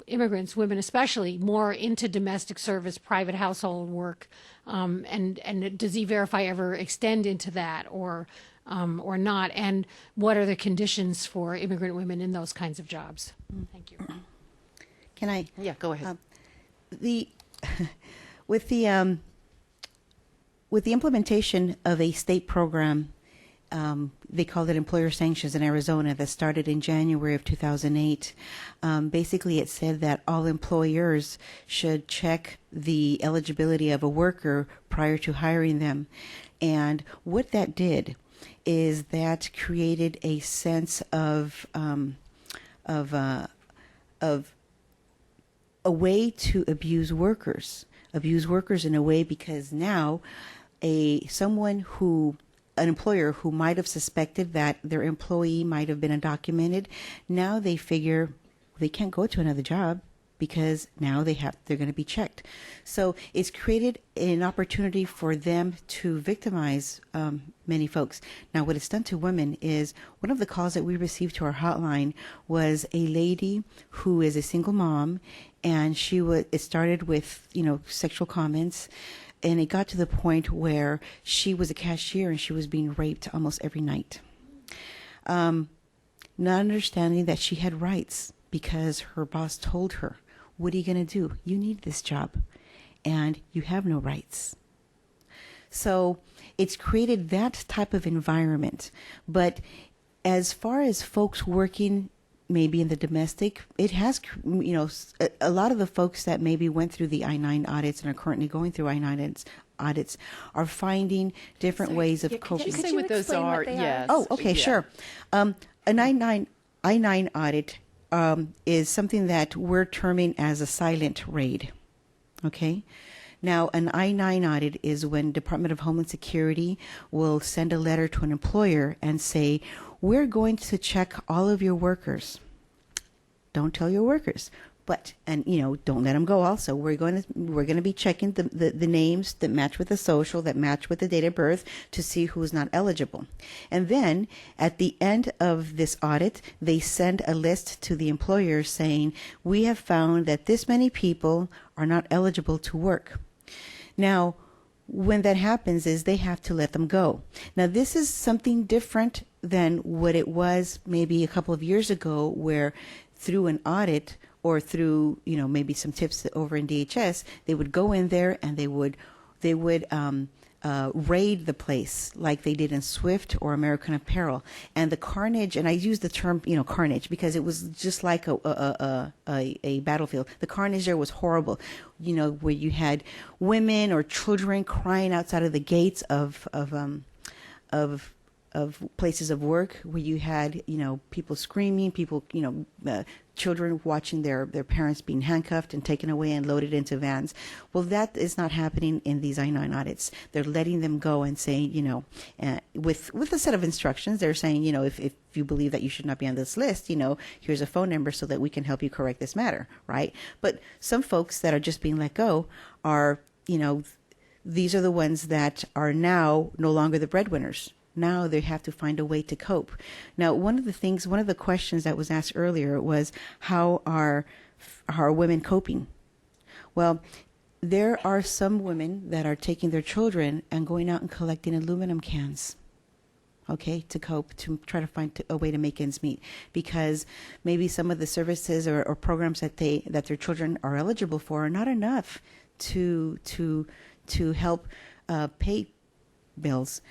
immigrants, women especially, more into domestic service, private household work? And does E-Verify ever extend into that or not? And what are the conditions for immigrant women in those kinds of jobs? Thank you. Can I? Yeah, go ahead. With the implementation of a state program, they called it employer sanctions in Arizona, that started in January of 2008. Basically, it said that all employers should check the eligibility of a worker prior to hiring them. And what that did is that created a sense of a way to abuse workers in a way, because now an employer who might have suspected that their employee might have been undocumented, now they figure they can't go to another job because now they're going to be checked. So it's created an opportunity for them to victimize many folks. Now, what it's done to women is, one of the calls that we received to our hotline was a lady who is a single mom, and it started with, sexual comments, and it got to the point where she was a cashier and she was being raped almost every night. Not understanding that she had rights because her boss told her, what are you going to do? You need this job and you have no rights. So it's created that type of environment. But as far as folks working maybe in the domestic, it has, a lot of the folks that maybe went through the I-9 audits and are currently going through I-9 audits are finding different ways of coping. Could you say what those are? Yes. Oh, okay, yeah. Sure. An I-9 audit is something that we're terming as a silent raid. Okay. Now, an I-9 audit is when Department of Homeland Security will send a letter to an employer and say, we're going to check all of your workers. Don't tell your workers, But, and don't let them go. Also, we're going to be checking the names that match with the social, that match with the date of birth, to see who's not eligible. And then at the end of this audit, they send a list to the employer saying, we have found that this many people are not eligible to work. Now, when that happens is they have to let them go. Now, this is something different than what it was maybe a couple of years ago, where through an audit or through, maybe some tips over in DHS, they would go in there and they would raid the place like they did in Swift or American Apparel. And the carnage, and I use the term, carnage, because it was just like a battlefield. The carnage there was horrible, where you had women or children crying outside of the gates of places of work, where you had, people screaming, people, children watching their parents being handcuffed and taken away and loaded into vans. Well, that is not happening in these I-9 audits. They're letting them go and saying, with a set of instructions, they're saying, if you believe that you should not be on this list, here's a phone number so that we can help you correct this matter, right? But some folks that are just being let go are, these are the ones that are now no longer the breadwinners. Now they have to find a way to cope. Now, one of the questions that was asked earlier was, how are women coping? Well, there are some women that are taking their children and going out and collecting aluminum cans, okay, to cope, to try to find a way to make ends meet, because maybe some of the services or programs that their children are eligible for are not enough to help pay bills.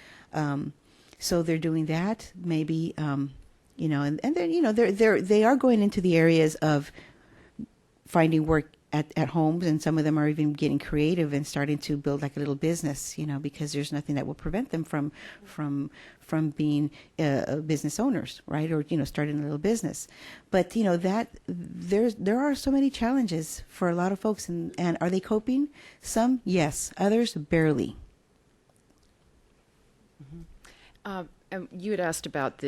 So they're doing that, maybe, and then, they are going into the areas of finding work at homes, and some of them are even getting creative and starting to build like a little business, because there's nothing that will prevent them from being business owners, right? Or, starting a little business. But, that there are so many challenges for a lot of folks, and are they coping? Some, yes. Others, barely. You had asked about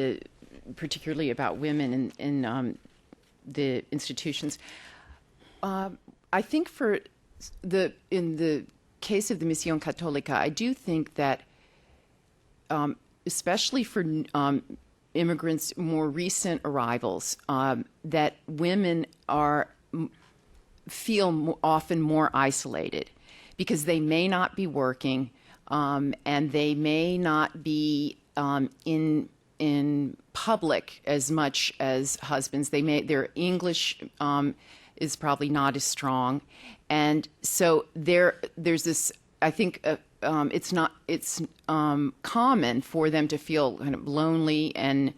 particularly about women in the institutions. I think in the case of the Misión Católica, I do think that, especially for immigrants, more recent arrivals, that women feel often more isolated because they may not be working, and they may not be in public as much as husbands. Their English is probably not as strong, and so there's this. I think it's common for them to feel kind of lonely and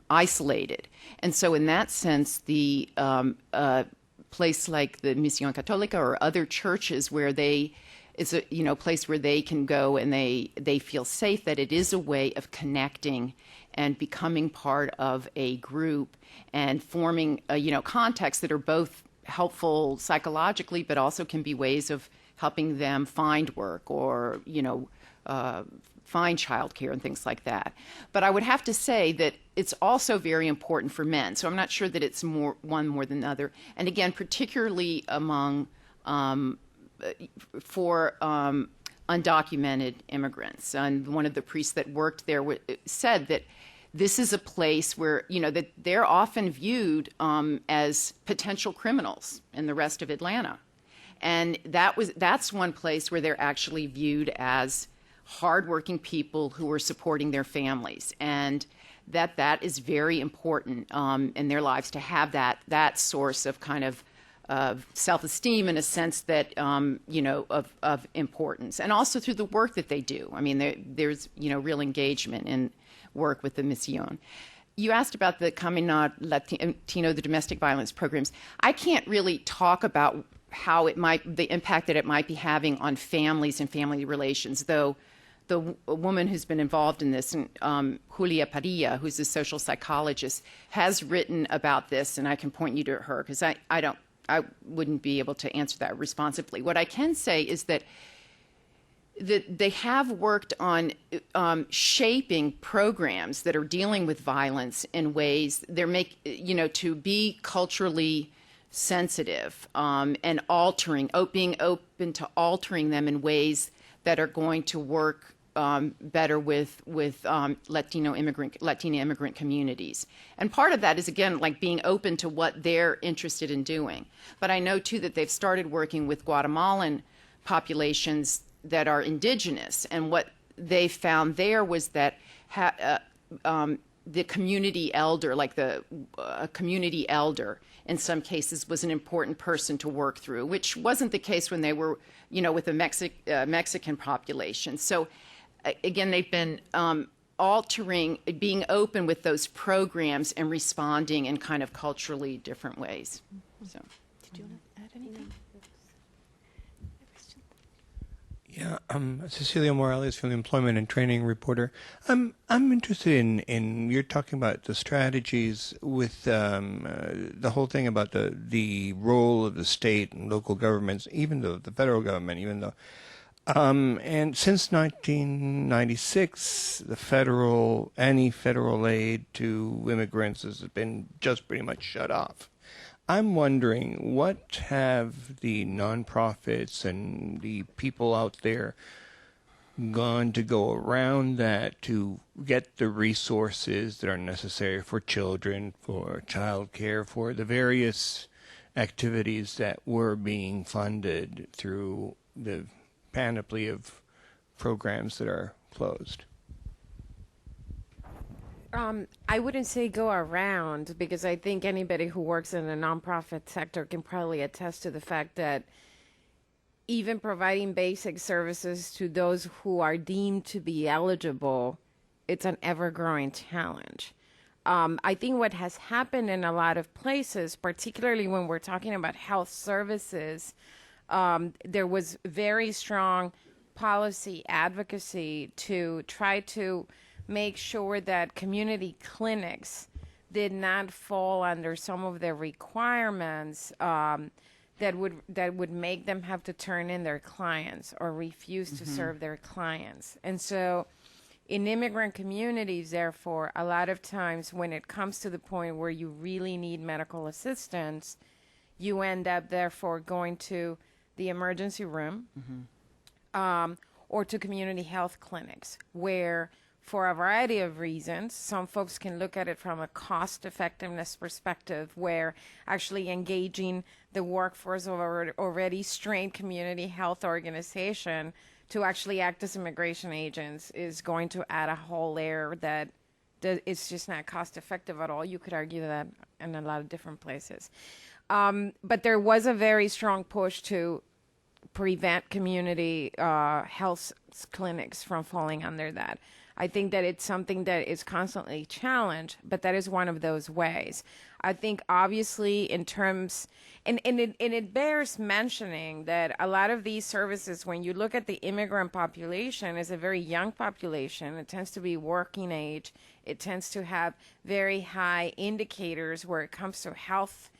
isolated, and so in that sense, the place like the Misión Católica or other churches where it's a place where they can go and they feel safe, that it is a way of connecting and becoming part of a group and forming contexts that are both helpful psychologically, but also can be ways of helping them find work or find childcare and things like that. But I would have to say that it's also very important for men. So I'm not sure that it's one more than the other. And again, particularly among for undocumented immigrants. And one of the priests that worked there said that this is a place where, that they're often viewed as potential criminals in the rest of Atlanta. And that's one place where they're actually viewed as hardworking people who are supporting their families. And that is very important in their lives to have that source of kind of self-esteem in a sense that, of importance. And also through the work that they do. I mean, there's, real engagement in work with the Misión. You asked about the Our Latino, the domestic violence programs. I can't really talk about how the impact that it might be having on families and family relations, though the woman who's been involved in this, Julia Padilla, who's a social psychologist, has written about this, and I can point you to her because I wouldn't be able to answer that responsibly. What I can say is that that they have worked on shaping programs that are dealing with violence in ways to be culturally sensitive, and being open to altering them in ways that are going to work better with Latina immigrant communities. And part of that is, again, like being open to what they're interested in doing. But I know too that they've started working with Guatemalan populations that are indigenous, and what they found there was that the community elder, like a community elder, in some cases was an important person to work through, which wasn't the case when they were, with the Mexican population. So again, they've been being open with those programs and responding in kind of culturally different ways. So, did you want to add anything? Yeah, Cecilia Morales from the Employment and Training Reporter. I'm interested in you're talking about the strategies with the whole thing about the role of the state and local governments, even though the federal government, and since 1996, any federal aid to immigrants has been just pretty much shut off. I'm wondering, what have the nonprofits and the people out there gone to go around that to get the resources that are necessary for children, for childcare, for the various activities that were being funded through the panoply of programs that are closed? I wouldn't say go around, because I think anybody who works in the nonprofit sector can probably attest to the fact that even providing basic services to those who are deemed to be eligible, it's an ever-growing challenge. I think what has happened in a lot of places, particularly when we're talking about health services, there was very strong policy advocacy to try to make sure that community clinics did not fall under some of the requirements that would make them have to turn in their clients or refuse to serve their clients. And so in immigrant communities, therefore, a lot of times when it comes to the point where you really need medical assistance, you end up therefore going to the emergency room, or to community health clinics, where for a variety of reasons, some folks can look at it from a cost effectiveness perspective, where actually engaging the workforce of an already strained community health organization to actually act as immigration agents is going to add a whole layer that it's just not cost effective at all. You could argue that in a lot of different places. But there was a very strong push to prevent community health clinics from falling under that. I think that it's something that is constantly challenged, but that is one of those ways. I think obviously in terms, and it bears mentioning that a lot of these services, when you look at the immigrant population, is a very young population. It tends to be working age. It tends to have very high indicators where it comes to health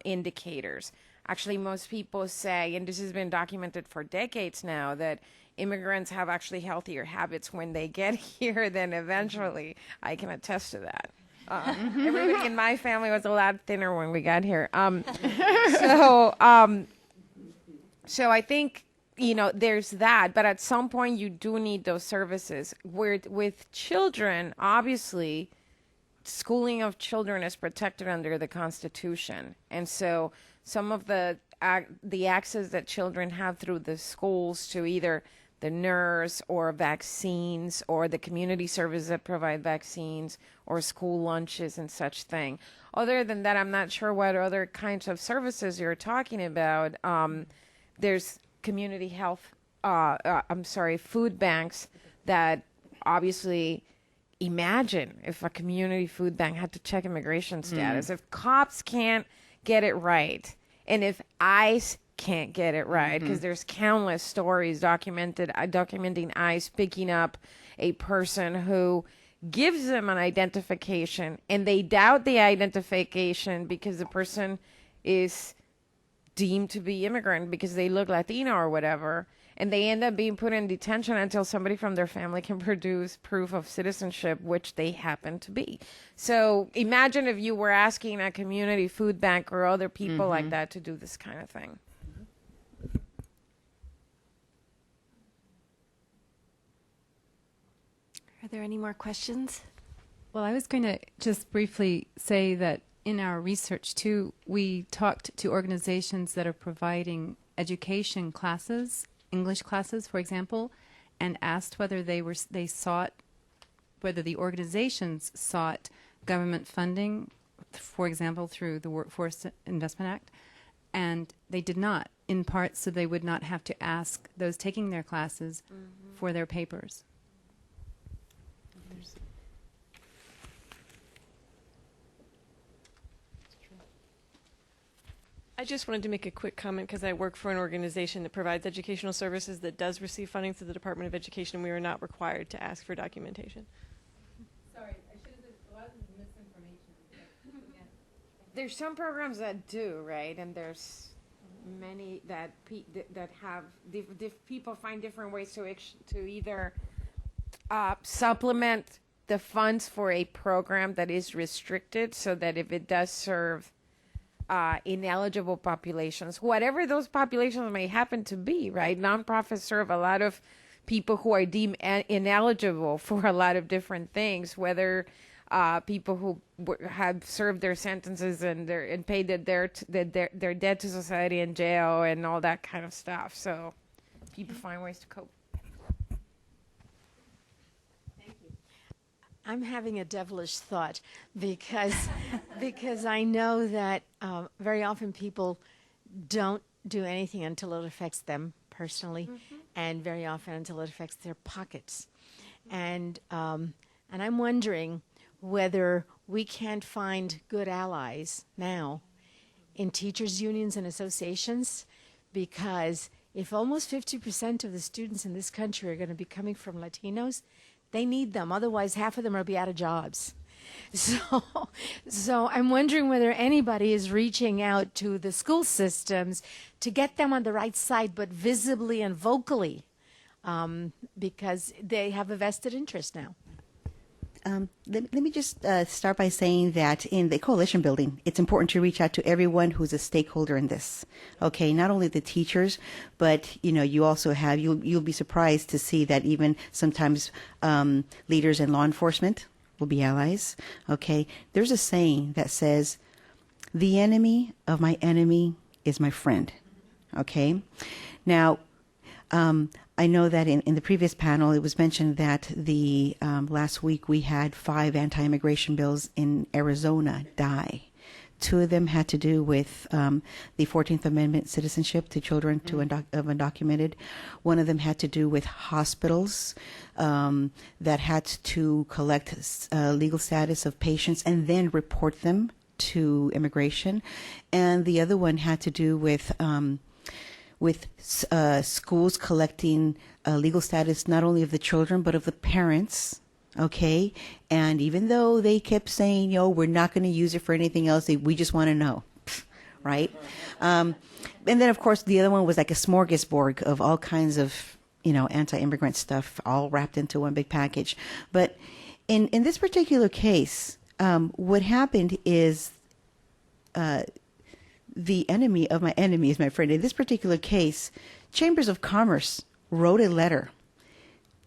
indicators. Actually, most people say, and this has been documented for decades now, that immigrants have actually healthier habits when they get here than eventually. I can attest to that. Everybody in my family was a lot thinner when we got here. So I think, there's that. But at some point, you do need those services. With children, obviously, schooling of children is protected under the Constitution. And so some of the access that children have through the schools to either the nurse or vaccines or the community services that provide vaccines or school lunches and such thing. Other than that, I'm not sure what other kinds of services you're talking about. There's community health, food banks that obviously, imagine if a community food bank had to check immigration status. If cops can't get it right, and if ICE can't get it right, because there's countless stories documenting ICE picking up a person who gives them an identification, and they doubt the identification because the person is deemed to be immigrant because they look Latino or whatever, and they end up being put in detention until somebody from their family can produce proof of citizenship, which they happen to be. So imagine if you were asking a community food bank or other people like that to do this kind of thing. Are there any more questions? Well, I was going to just briefly say that in our research, too, we talked to organizations that are providing education classes, English classes, for example, and asked whether whether the organizations sought government funding, for example, through the Workforce Investment Act, and they did not, in part so they would not have to ask those taking their classes for their papers. I just wanted to make a quick comment because I work for an organization that provides educational services that does receive funding through the Department of Education, and we are not required to ask for documentation. Sorry, I should have said a lot of this is misinformation. There's some programs that do, right? And there's many that that have people find different ways to either supplement the funds for a program that is restricted, so that if it does serve ineligible populations, whatever those populations may happen to be, right? Nonprofits serve a lot of people who are deemed ineligible for a lot of different things, whether people who have served their sentences and paid their debt to society in jail and all that kind of stuff. So people find ways to cope. I'm having a devilish thought because I know that very often people don't do anything until it affects them personally, and very often until it affects their pockets. And I'm wondering whether we can't find good allies now in teachers' unions and associations, because if almost 50% of the students in this country are going to be coming from Latinos, they need them. Otherwise, half of them will be out of jobs. So I'm wondering whether anybody is reaching out to the school systems to get them on the right side, but visibly and vocally, because they have a vested interest now. Let me just start by saying that in the coalition building, it's important to reach out to everyone who's a stakeholder in this. Okay, not only the teachers, but you also have you'll be surprised to see that even sometimes leaders in law enforcement will be allies. Okay, there's a saying that says, "The enemy of my enemy is my friend." Okay, now. I know that in the previous panel, it was mentioned that the last week we had 5 anti-immigration bills in Arizona die. 2 of them had to do with the 14th Amendment citizenship to children of undocumented. 1 of them had to do with hospitals that had to collect legal status of patients and then report them to immigration. And the other one had to do with schools collecting legal status not only of the children but of the parents. Okay, and even though they kept saying, we're not going to use it for anything else, we just want to know, right? And then, of course, the other one was like a smorgasbord of all kinds of, anti-immigrant stuff, all wrapped into one big package. But in this particular case, what happened is the enemy of my enemy is my friend. In this particular case, Chambers of Commerce wrote a letter,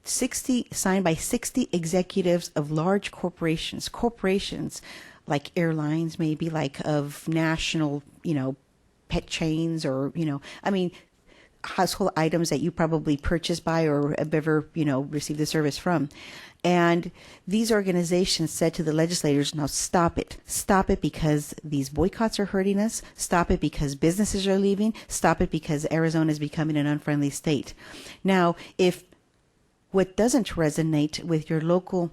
signed by 60 executives of large corporations like airlines, maybe like of national, pet chains or, household items that you probably purchased by or have ever, received the service from. And these organizations said to the legislators, now stop it. Stop it because these boycotts are hurting us. Stop it because businesses are leaving. Stop it because Arizona is becoming an unfriendly state. Now, if what doesn't resonate with your local,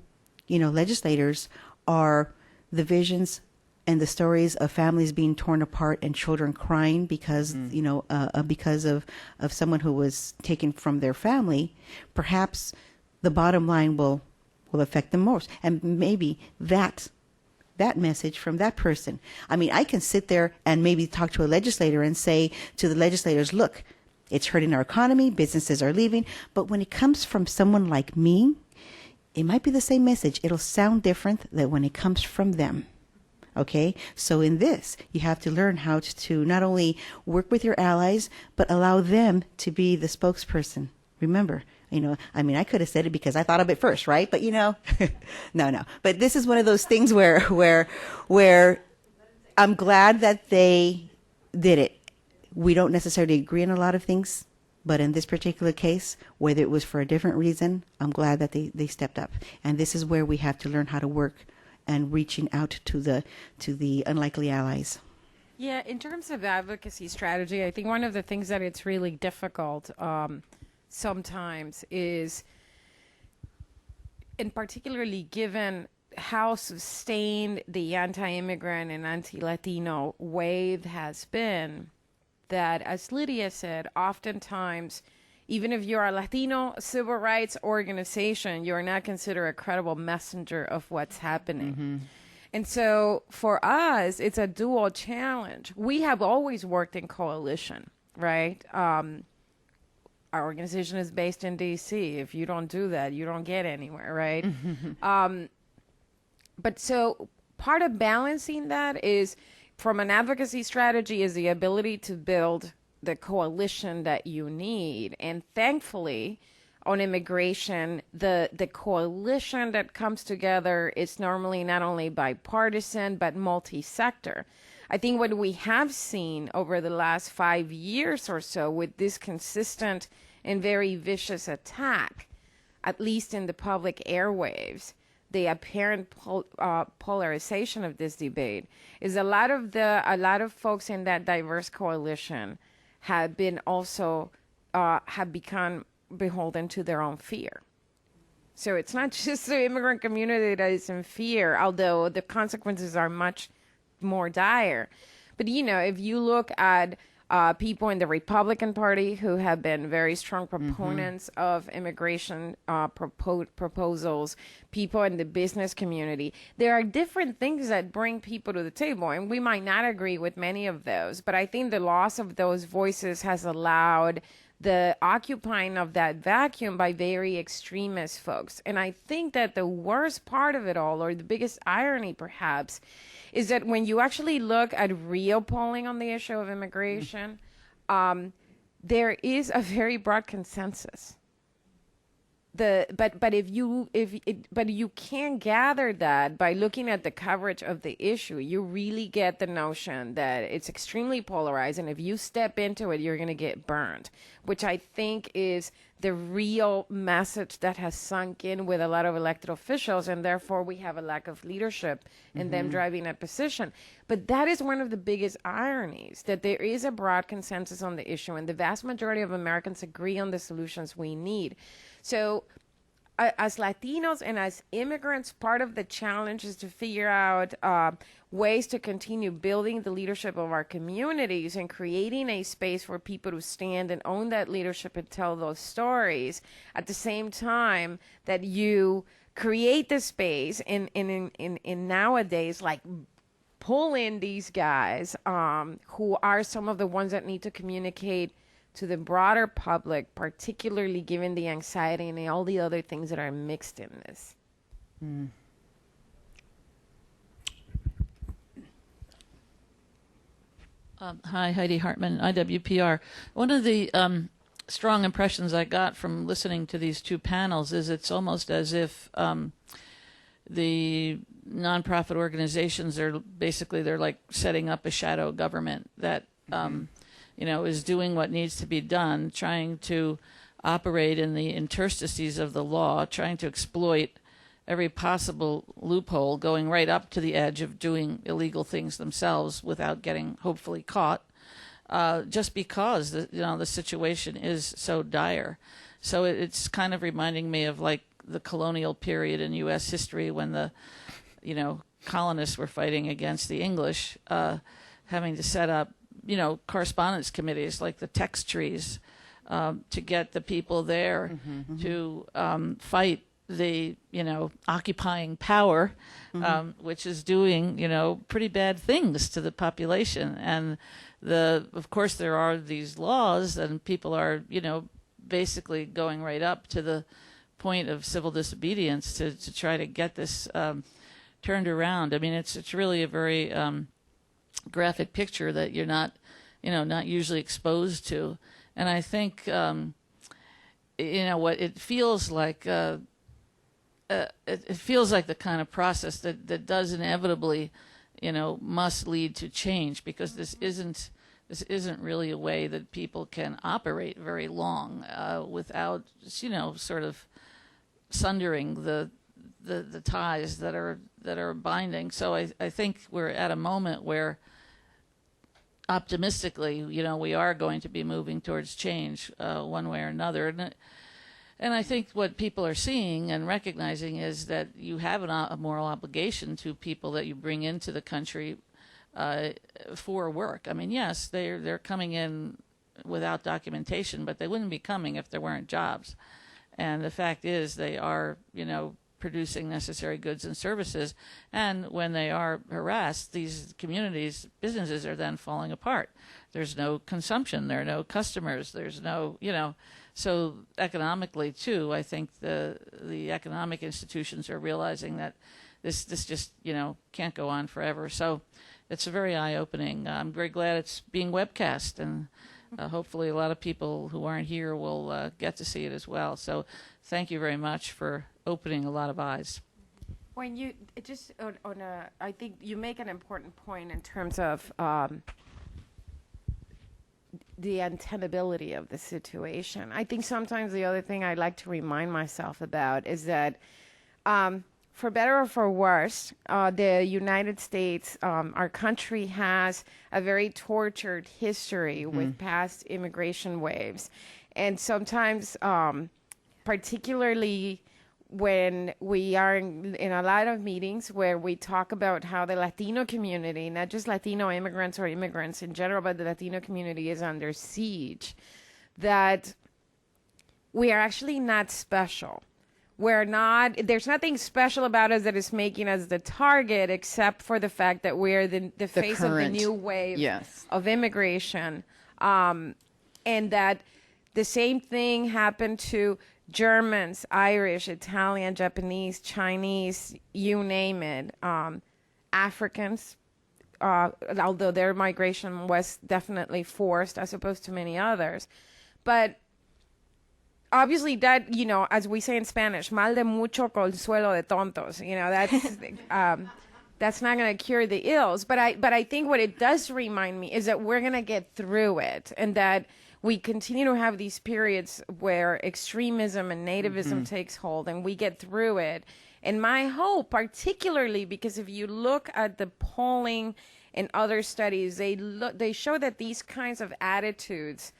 legislators are the visions and the stories of families being torn apart and children crying because, because of someone who was taken from their family, perhaps the bottom line will affect them most. And maybe that message from that person. I mean, I can sit there and maybe talk to a legislator and say to the legislators, look, It's hurting our economy. Businesses are leaving. But when it comes from someone like me, it might be the same message. It'll sound different than when it comes from them. Okay? So in this, you have to learn how to not only work with your allies, but allow them to be the spokesperson. Remember, I mean, I could have said it because I thought of it first, right? But no. But this is one of those things where I'm glad that they did it. We don't necessarily agree on a lot of things, but in this particular case, whether it was for a different reason, I'm glad that they stepped up. And this is where we have to learn how to work and reaching out to the unlikely allies. Yeah, in terms of advocacy strategy, I think one of the things that it's really difficult sometimes is, and particularly given how sustained the anti-immigrant and anti-Latino wave has been, that, as Lydia said, oftentimes, even if you're a Latino civil rights organization, you're not considered a credible messenger of what's happening. Mm-hmm. And so for us, it's a dual challenge. We have always worked in coalition, right? Our organization is based in D.C. If you don't do that, you don't get anywhere, right? But so part of balancing that is, from an advocacy strategy, is the ability to build the coalition that you need. And thankfully, on immigration, the coalition that comes together is normally not only bipartisan, but multi-sector. I think what we have seen over the last 5 years or so with this consistent and very vicious attack, at least in the public airwaves, the apparent polarization of this debate, is a lot of folks in that diverse coalition have been also have become beholden to their own fear. So it's not just the immigrant community that is in fear, although the consequences are much more dire. But if you look at people in the Republican Party who have been very strong proponents of immigration proposals, people in the business community, there are different things that bring people to the table, and we might not agree with many of those, but I think the loss of those voices has allowed the occupying of that vacuum by very extremist folks. And I think that the worst part of it all, or the biggest irony perhaps, is that when you actually look at real polling on the issue of immigration, there is a very broad consensus. But you can't gather that by looking at the coverage of the issue. You really get the notion that it's extremely polarized, and if you step into it, you're going to get burned, which I think is the real message that has sunk in with a lot of elected officials, and therefore we have a lack of leadership in them driving that position. But that is one of the biggest ironies, that there is a broad consensus on the issue, and the vast majority of Americans agree on the solutions we need. So as Latinos and as immigrants, part of the challenge is to figure out ways to continue building the leadership of our communities and creating a space for people to stand and own that leadership and tell those stories, at the same time that you create the space in nowadays, like, pull in these guys who are some of the ones that need to communicate to the broader public, particularly given the anxiety and all the other things that are mixed in this. Hi, Heidi Hartman, IWPR. One of the strong impressions I got from listening to these two panels is it's almost as if the nonprofit organizations they're like setting up a shadow government that is doing what needs to be done, trying to operate in the interstices of the law, trying to exploit every possible loophole, going right up to the edge of doing illegal things themselves without getting hopefully caught, just because the situation is so dire. So it's kind of reminding me of like the colonial period in U.S. history when the colonists were fighting against the English, having to set up correspondence committees like the text trees to get the people there to fight the occupying power, which is doing pretty bad things to the population. And of course there are these laws, and people are basically going right up to the point of civil disobedience to try to get this turned around. I mean, it's really a very graphic picture that you're not usually exposed to. And I think what it feels like. It feels like the kind of process that does inevitably, must lead to change, because this isn't really a way that people can operate very long without, sort of sundering the ties that are binding. So I think we're at a moment where, optimistically, we are going to be moving towards change one way or another. And I think what people are seeing and recognizing is that you have a moral obligation to people that you bring into the country for work. I mean, yes, they're coming in without documentation, but they wouldn't be coming if there weren't jobs. And the fact is, they are, producing necessary goods and services. And when they are harassed, these communities, businesses are then falling apart. There's no consumption. There are no customers. There's no, So economically, too, I think the economic institutions are realizing that this just, can't go on forever. So it's a very eye-opening. I'm very glad it's being webcast, and hopefully a lot of people who aren't here will get to see it as well. So thank you very much for opening a lot of eyes. When you just I think you make an important point in terms of the untenability of the situation. I think sometimes the other thing I like to remind myself about is that, for better or for worse, the United States, our country, has a very tortured history with past immigration waves. And sometimes, particularly when we are in a lot of meetings where we talk about how the Latino community, not just Latino immigrants or immigrants in general, but the Latino community is under siege, that we are actually not special. There's nothing special about us that is making us the target, except for the fact that we're the face current, of the new wave of immigration. And that the same thing happened to Germans, Irish, Italian, Japanese, Chinese, you name it. Africans, although their migration was definitely forced as opposed to many others. But obviously that, as we say in Spanish, mal de mucho consuelo de tontos, that's not going to cure the ills. But I think what it does remind me is that we're going to get through it, and that we continue to have these periods where extremism and nativism takes hold, and we get through it. And my hope, particularly because if you look at the polling and other studies, they show that these kinds of attitudes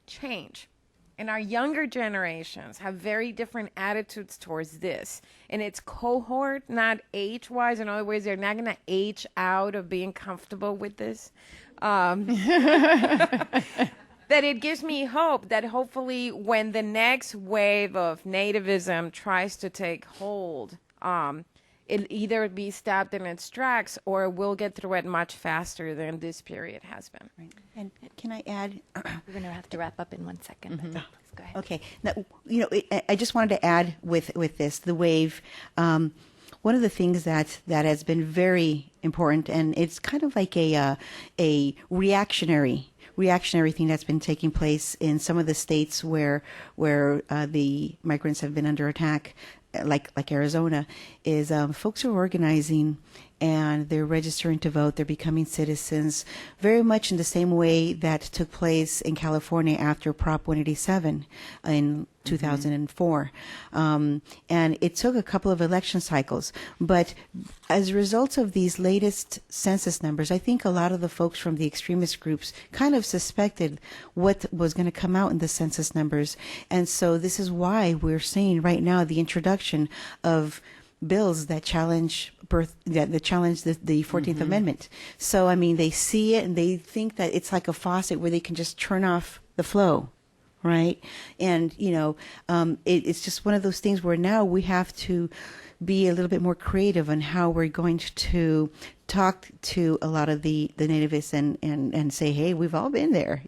change. And our younger generations have very different attitudes towards this. And it's cohort, not age-wise. In other words, they're not going to age out of being comfortable with this. That it gives me hope that hopefully when the next wave of nativism tries to take hold, it'll either be stopped in its tracks or we'll get through it much faster than this period has been. Right. And can I add? We're going to have to wrap up in 1 second. But please go ahead. Okay. Now, I just wanted to add with this, the wave. One of the things that has been very important, and it's kind of like a reactionary thing that's been taking place in some of the states where the migrants have been under attack, like Arizona, is folks are organizing and they're registering to vote. They're becoming citizens, very much in the same way that took place in California after Prop 187 in 2004. And it took a couple of election cycles. But as a result of these latest census numbers, I think a lot of the folks from the extremist groups kind of suspected what was going to come out in the census numbers. And so this is why we're seeing right now the introduction of bills that challenge the 14th Amendment. So, I mean, they see it and they think that it's like a faucet where they can just turn off the flow, right? And, it's just one of those things where now we have to be a little bit more creative on how we're going to talk to a lot of the nativists and say, hey, we've all been there,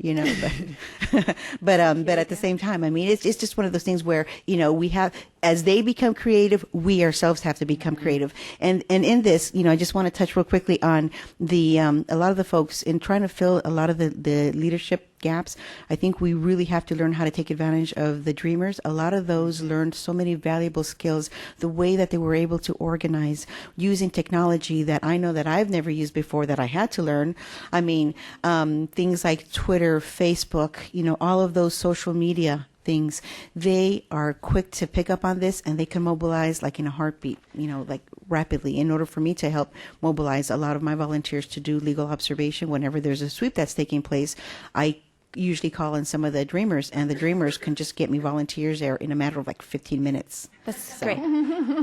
but at the same time, I mean, it's just one of those things where, we have, as they become creative, we ourselves have to become creative. And in this, I just want to touch real quickly on the, a lot of the folks in trying to fill a lot of the leadership gaps. I think we really have to learn how to take advantage of the dreamers. A lot of those learned so many valuable skills, the way that they were able to organize using technology that I know that I've never used before that I had to learn. I mean, things like Twitter, Facebook, all of those social media things, they are quick to pick up on this and they can mobilize like in a heartbeat, like rapidly. In order for me to help mobilize a lot of my volunteers to do legal observation whenever there's a sweep that's taking place, I usually call in some of the dreamers, and the dreamers can just get me volunteers there in a matter of like 15 minutes. That's great.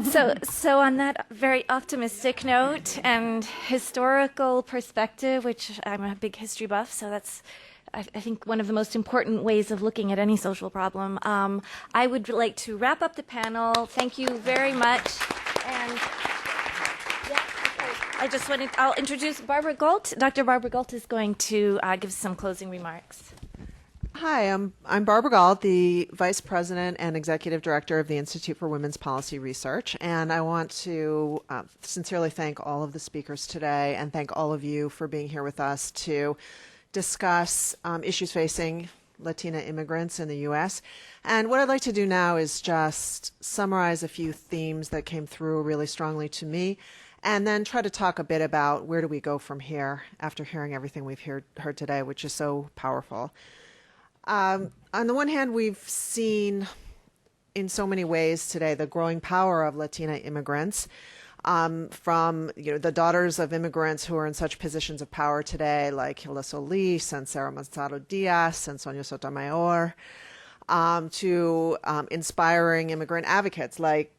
So on that very optimistic note and historical perspective, which I'm a big history buff, so that's I think one of the most important ways of looking at any social problem. I would like to wrap up the panel. Thank you very much. And I'll introduce Barbara Galt. Dr. Barbara Galt is going to give some closing remarks. Hi, I'm Barbara Galt, the Vice President and Executive Director of the Institute for Women's Policy Research, and I want to sincerely thank all of the speakers today and thank all of you for being here with us to discuss issues facing Latina immigrants in the U.S. And what I'd like to do now is just summarize a few themes that came through really strongly to me, and then try to talk a bit about where do we go from here after hearing everything we've heard today, which is so powerful. On the one hand, we've seen in so many ways today the growing power of Latina immigrants, from the daughters of immigrants who are in such positions of power today, like Hilda Solis and Sarah Manzaro Diaz and Sonia Sotomayor, to inspiring immigrant advocates like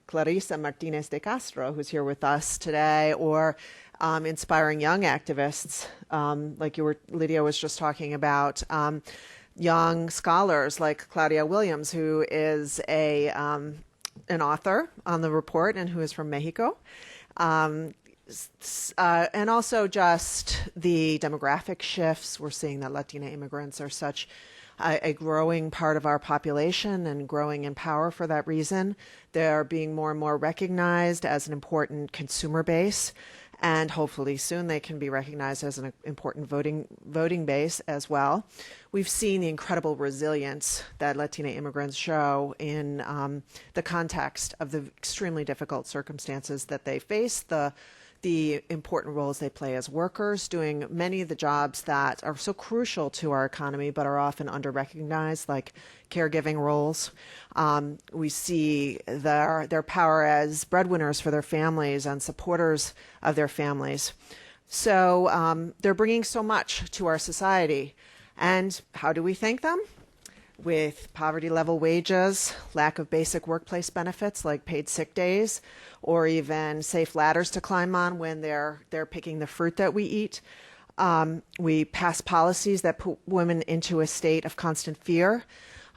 Clarissa Martinez de Castro, who's here with us today, or inspiring young activists, like Lydia was just talking about, young scholars like Claudia Williams, who is an author on the report and who is from Mexico. And also just the demographic shifts. We're seeing that Latina immigrants are such a growing part of our population and growing in power for that reason. They're being more and more recognized as an important consumer base, and hopefully soon they can be recognized as an important voting base as well. We've seen the incredible resilience that Latina immigrants show in the context of the extremely difficult circumstances that they face, the important roles they play as workers, doing many of the jobs that are so crucial to our economy but are often under-recognized, like caregiving roles. We see their power as breadwinners for their families and supporters of their families. So they're bringing so much to our society. And how do we thank them? With poverty-level wages, lack of basic workplace benefits like paid sick days, or even safe ladders to climb on when they're picking the fruit that we eat. We pass policies that put women into a state of constant fear,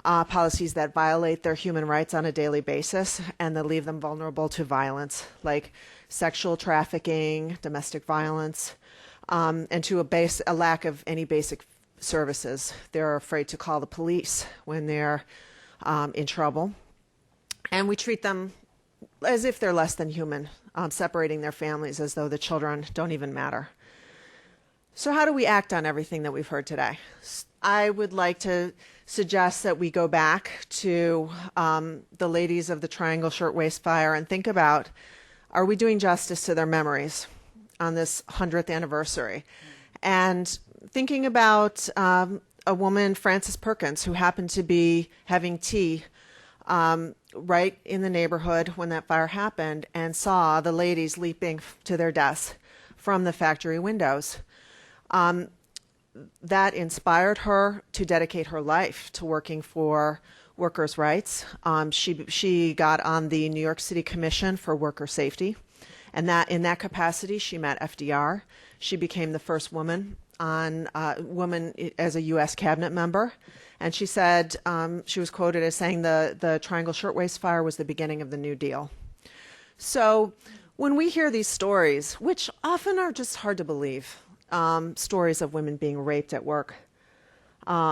policies that violate their human rights on a daily basis and that leave them vulnerable to violence, like sexual trafficking, domestic violence, and to a lack of any basic services. They're afraid to call the police when they're in trouble. And we treat them as if they're less than human, separating their families as though the children don't even matter. So how do we act on everything that we've heard today? I would like to suggest that we go back to the ladies of the Triangle Shirtwaist Fire and think about, are we doing justice to their memories on this 100th anniversary? And thinking about a woman, Frances Perkins, who happened to be having tea right in the neighborhood when that fire happened and saw the ladies leaping to their deaths from the factory windows. That inspired her to dedicate her life to working for workers' rights. She got on the New York City Commission for Worker Safety, and that in that capacity she met FDR. She became the first woman on a woman as a U.S. cabinet member. And she said, she was quoted as saying the Triangle Shirtwaist Fire was the beginning of the New Deal. So when we hear these stories, which often are just hard to believe, stories of women being raped at work,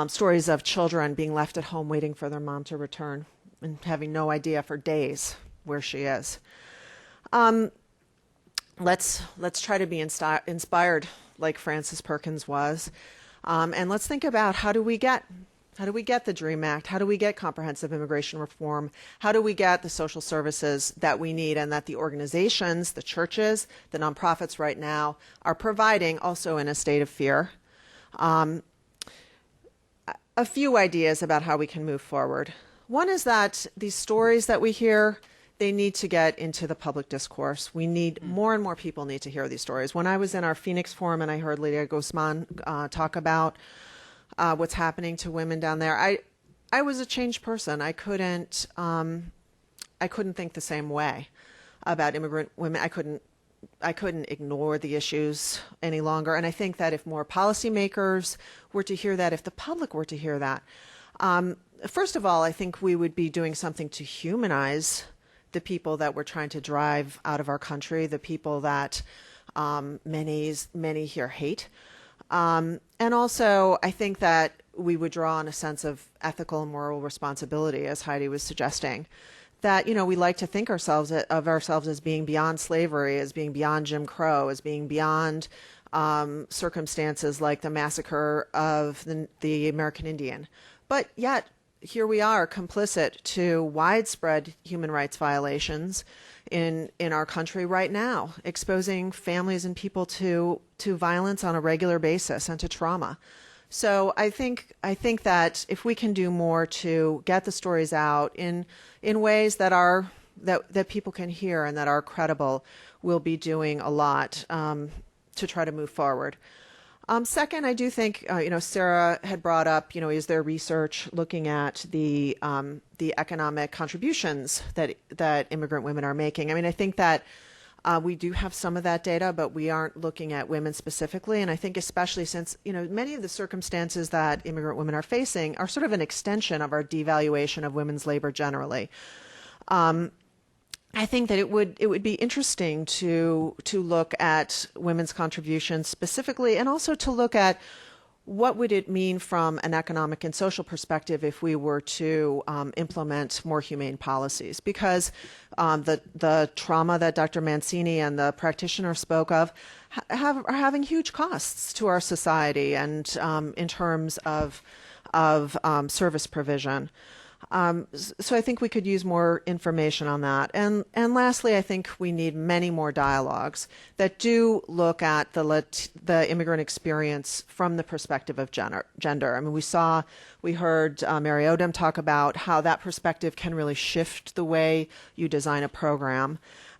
stories of children being left at home waiting for their mom to return and having no idea for days where she is. Let's try to be inspired like Frances Perkins was, and let's think about how do we get the DREAM Act? How do we get comprehensive immigration reform? How do we get the social services that we need and that the organizations, the churches, the nonprofits right now are providing, also in a state of fear? A few ideas about how we can move forward. One is that these stories that we hear, they need to get into the public discourse. We need more and more people need to hear these stories. When I was in our Phoenix forum and I heard Lydia Guzman talk about what's happening to women down there, I was a changed person. I couldn't think the same way about immigrant women. I couldn't ignore the issues any longer. And I think that if more policymakers were to hear that, if the public were to hear that, first of all, I think we would be doing something to humanize the people that we're trying to drive out of our country, the people that many here hate. And also, I think that we would draw on a sense of ethical and moral responsibility, as Heidi was suggesting. That, we like to think of ourselves as being beyond slavery, as being beyond Jim Crow, as being beyond circumstances like the massacre of the American Indian. But yet, here we are, complicit to widespread human rights violations in our country right now, exposing families and people to violence on a regular basis and to trauma. So I think that if we can do more to get the stories out in ways that people can hear and that are credible, we'll be doing a lot to try to move forward. Second, I do think Sarah had brought up, is there research looking at the economic contributions that immigrant women are making? I mean, I think that we do have some of that data, but we aren't looking at women specifically. And I think especially since, many of the circumstances that immigrant women are facing are sort of an extension of our devaluation of women's labor generally. I think that it would be interesting to look at women's contributions specifically, and also to look at what would it mean from an economic and social perspective if we were to implement more humane policies, because the trauma that Dr. Mancini and the practitioner spoke of are having huge costs to our society and in terms of service provision. So I think we could use more information on that. And lastly, I think we need many more dialogues that do look at the immigrant experience from the perspective of gender. I mean, we heard Mary Odom talk about how that perspective can really shift the way you design a program.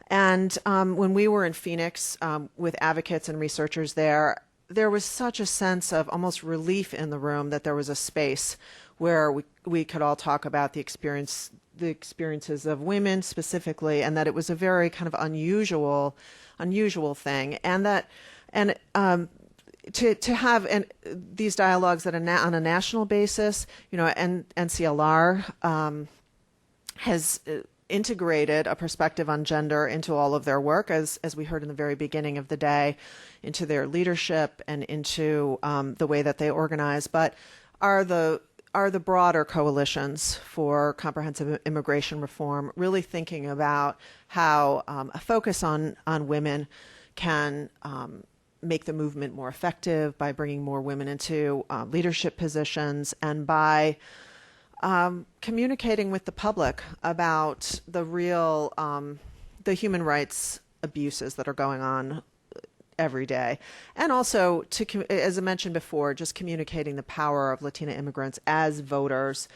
And when we were in Phoenix with advocates and researchers there was such a sense of almost relief in the room that there was a space where we could all talk about the experiences of women specifically, and that it was a very kind of unusual thing, and to have these dialogues on a national basis, and NCLR has integrated a perspective on gender into all of their work, as we heard in the very beginning of the day, into their leadership and into the way that they organize, but are the broader coalitions for comprehensive immigration reform really thinking about how a focus on women can make the movement more effective by bringing more women into leadership positions, and by communicating with the public about the real the human rights abuses that are going on every day. And also, as I mentioned before, just communicating the power of Latina immigrants as voters,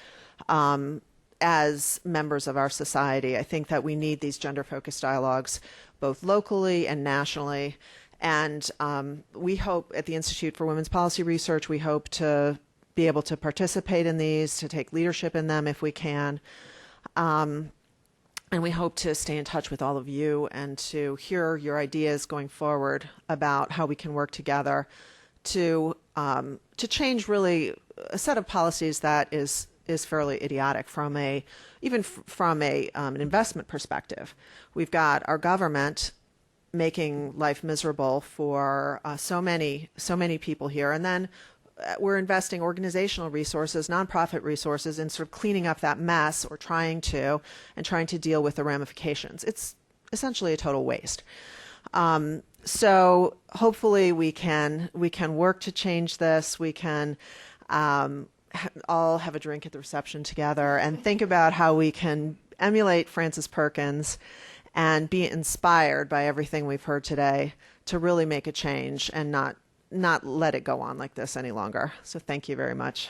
as members of our society. I think that we need these gender-focused dialogues both locally and nationally. And we hope at the Institute for Women's Policy Research, we hope to be able to participate in these, to take leadership in them if we can. And we hope to stay in touch with all of you and to hear your ideas going forward about how we can work together to change really a set of policies that is fairly idiotic from an investment perspective. We've got our government making life miserable for so many people here, and then we're investing organizational resources, nonprofit resources, in sort of cleaning up that mess, or trying to deal with the ramifications. It's essentially a total waste. So hopefully we can work to change this. We can all have a drink at the reception together and think about how we can emulate Frances Perkins and be inspired by everything we've heard today to really make a change and not let it go on like this any longer. So thank you very much.